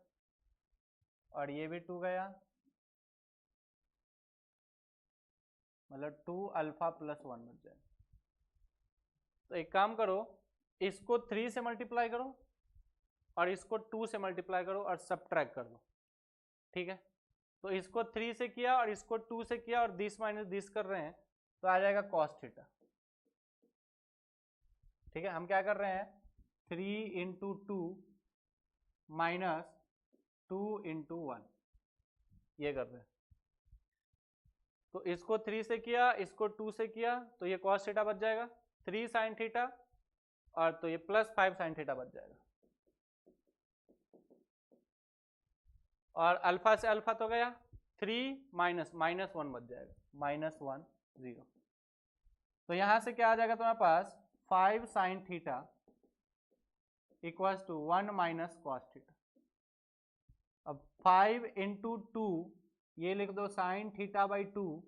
और ये भी 2 गया, मतलब 2 अल्फा +1 बच जाएगा। तो एक काम करो, इसको 3 से मल्टीप्लाई करो और इसको 2 से मल्टीप्लाई करो और सब्ट्रैक्ट कर दो। ठीक है, तो इसको 3 से किया और इसको 2 से किया और दिस माइनस दिस कर रहे हैं, तो आ जाएगा cos थीटा। ठीक है, हम क्या कर रहे हैं, 3 इंटू 2 माइनस 2 इंटू 1, ये कर रहे हैं। तो इसको 3 से किया, इसको 2 से किया, तो ये cos थीटा बच जाएगा 3 sin थीटा, और तो ये प्लस 5 sin थीटा बच जाएगा। और अल्फा से अल्फा तो गया, 3 माइनस -1 बच जाएगा, -1 0। तो यहां से क्या आ जाएगा तुम्हारे पास 5 sin theta equals to 1 minus cos theta. अब 5 इंटू 2, ये लिख दो sin theta by 2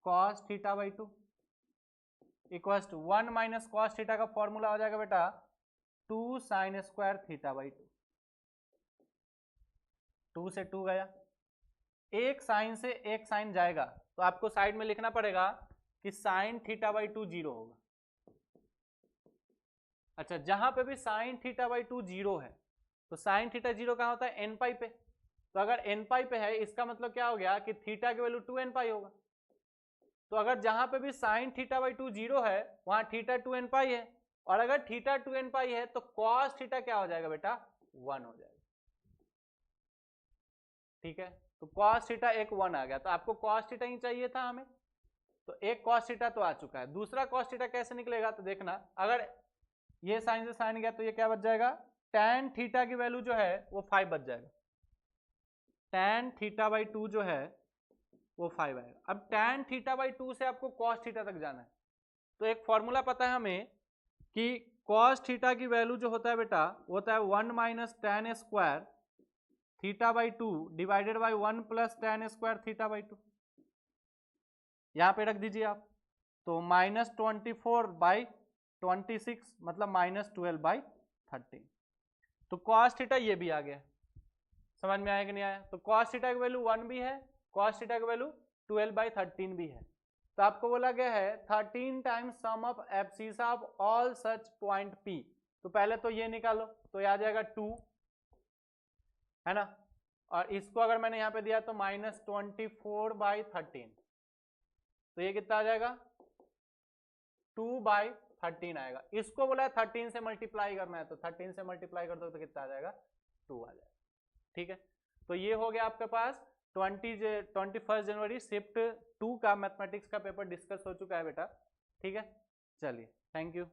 cos theta by 2 equals to 1 minus cos theta का फॉर्मूला हो जाएगा बेटा 2 sin स्क्वायर थीटा बाई 2। 2 से 2 गया, एक साइन से एक साइन जाएगा, तो आपको साइड में लिखना पड़ेगा कि साइन थीटा बाई 2 जीरो होगा। अच्छा, जहां पे भी साइन थीटा बाई 2 जीरो है, तो साइन थीटा जीरो कहां होता है? एन पाई पे। तो अगर एन पाई पे है, इसका मतलब क्या हो गया कि थीटा की वैल्यू 2n पाई होगा। तो अगर जहां पे भी साइन थीटा बाई 2 जीरो है, वहां थीटा 2n पाई है, और अगर थीटा 2n पाई है तो कॉस थीटा क्या हो जाएगा बेटा? 1 हो जाएगा। ठीक है, तो कॉस थीटा एक 1 आ गया, तो आपको कॉस थीटा ही चाहिए था हमें, तो एक कॉस थीटा तो आ चुका है। दूसरा कॉस थीटा कैसे निकलेगा? तो देखना, अगर ये साइन से साइन गया तो ये क्या बच जाएगा? tan थीटा की वैल्यू जो है वो 5 बच जाएगा। tan थीटा बाई 2 जो है वो 5 आएगा। अब tan थीटा बाई 2 से आपको cos थीटा तक जाना है, तो एक फॉर्मूला पता है हमें कि cos थीटा की वैल्यू जो होता है बेटा वो होता है 1 minus tan square theta by 2 divided by 1 plus tan square theta by 2। यहाँ पे रख दीजिए आप, तो -24/26 मतलब -12/13। तो cos थीटा ये भी आ गया, समझ में आया कि नहीं आया? तो cos थीटा की वैल्यू 1 भी है, cos थीटा की वैल्यू 12/13 भी है। तो आपको बोला गया है 13 times sum of abscissa of all such point P। तो पहले तो ये निकालो, तो ये आ जाएगा 2, है ना, और इसको अगर मैंने यहाँ पे दिया तो -24/13, तो ये कितना आ जाएगा? 2/13 आएगा। इसको बोला है 13 से मल्टीप्लाई करना है, तो 13 से मल्टीप्लाई कर दो तो कितना आ जाएगा? 2 आ जाएगा। ठीक है, तो ये हो गया आपके पास 21 जनवरी शिफ्ट 2 का मैथमेटिक्स का पेपर डिस्कस हो चुका है बेटा। ठीक है, चलिए, थैंक यू।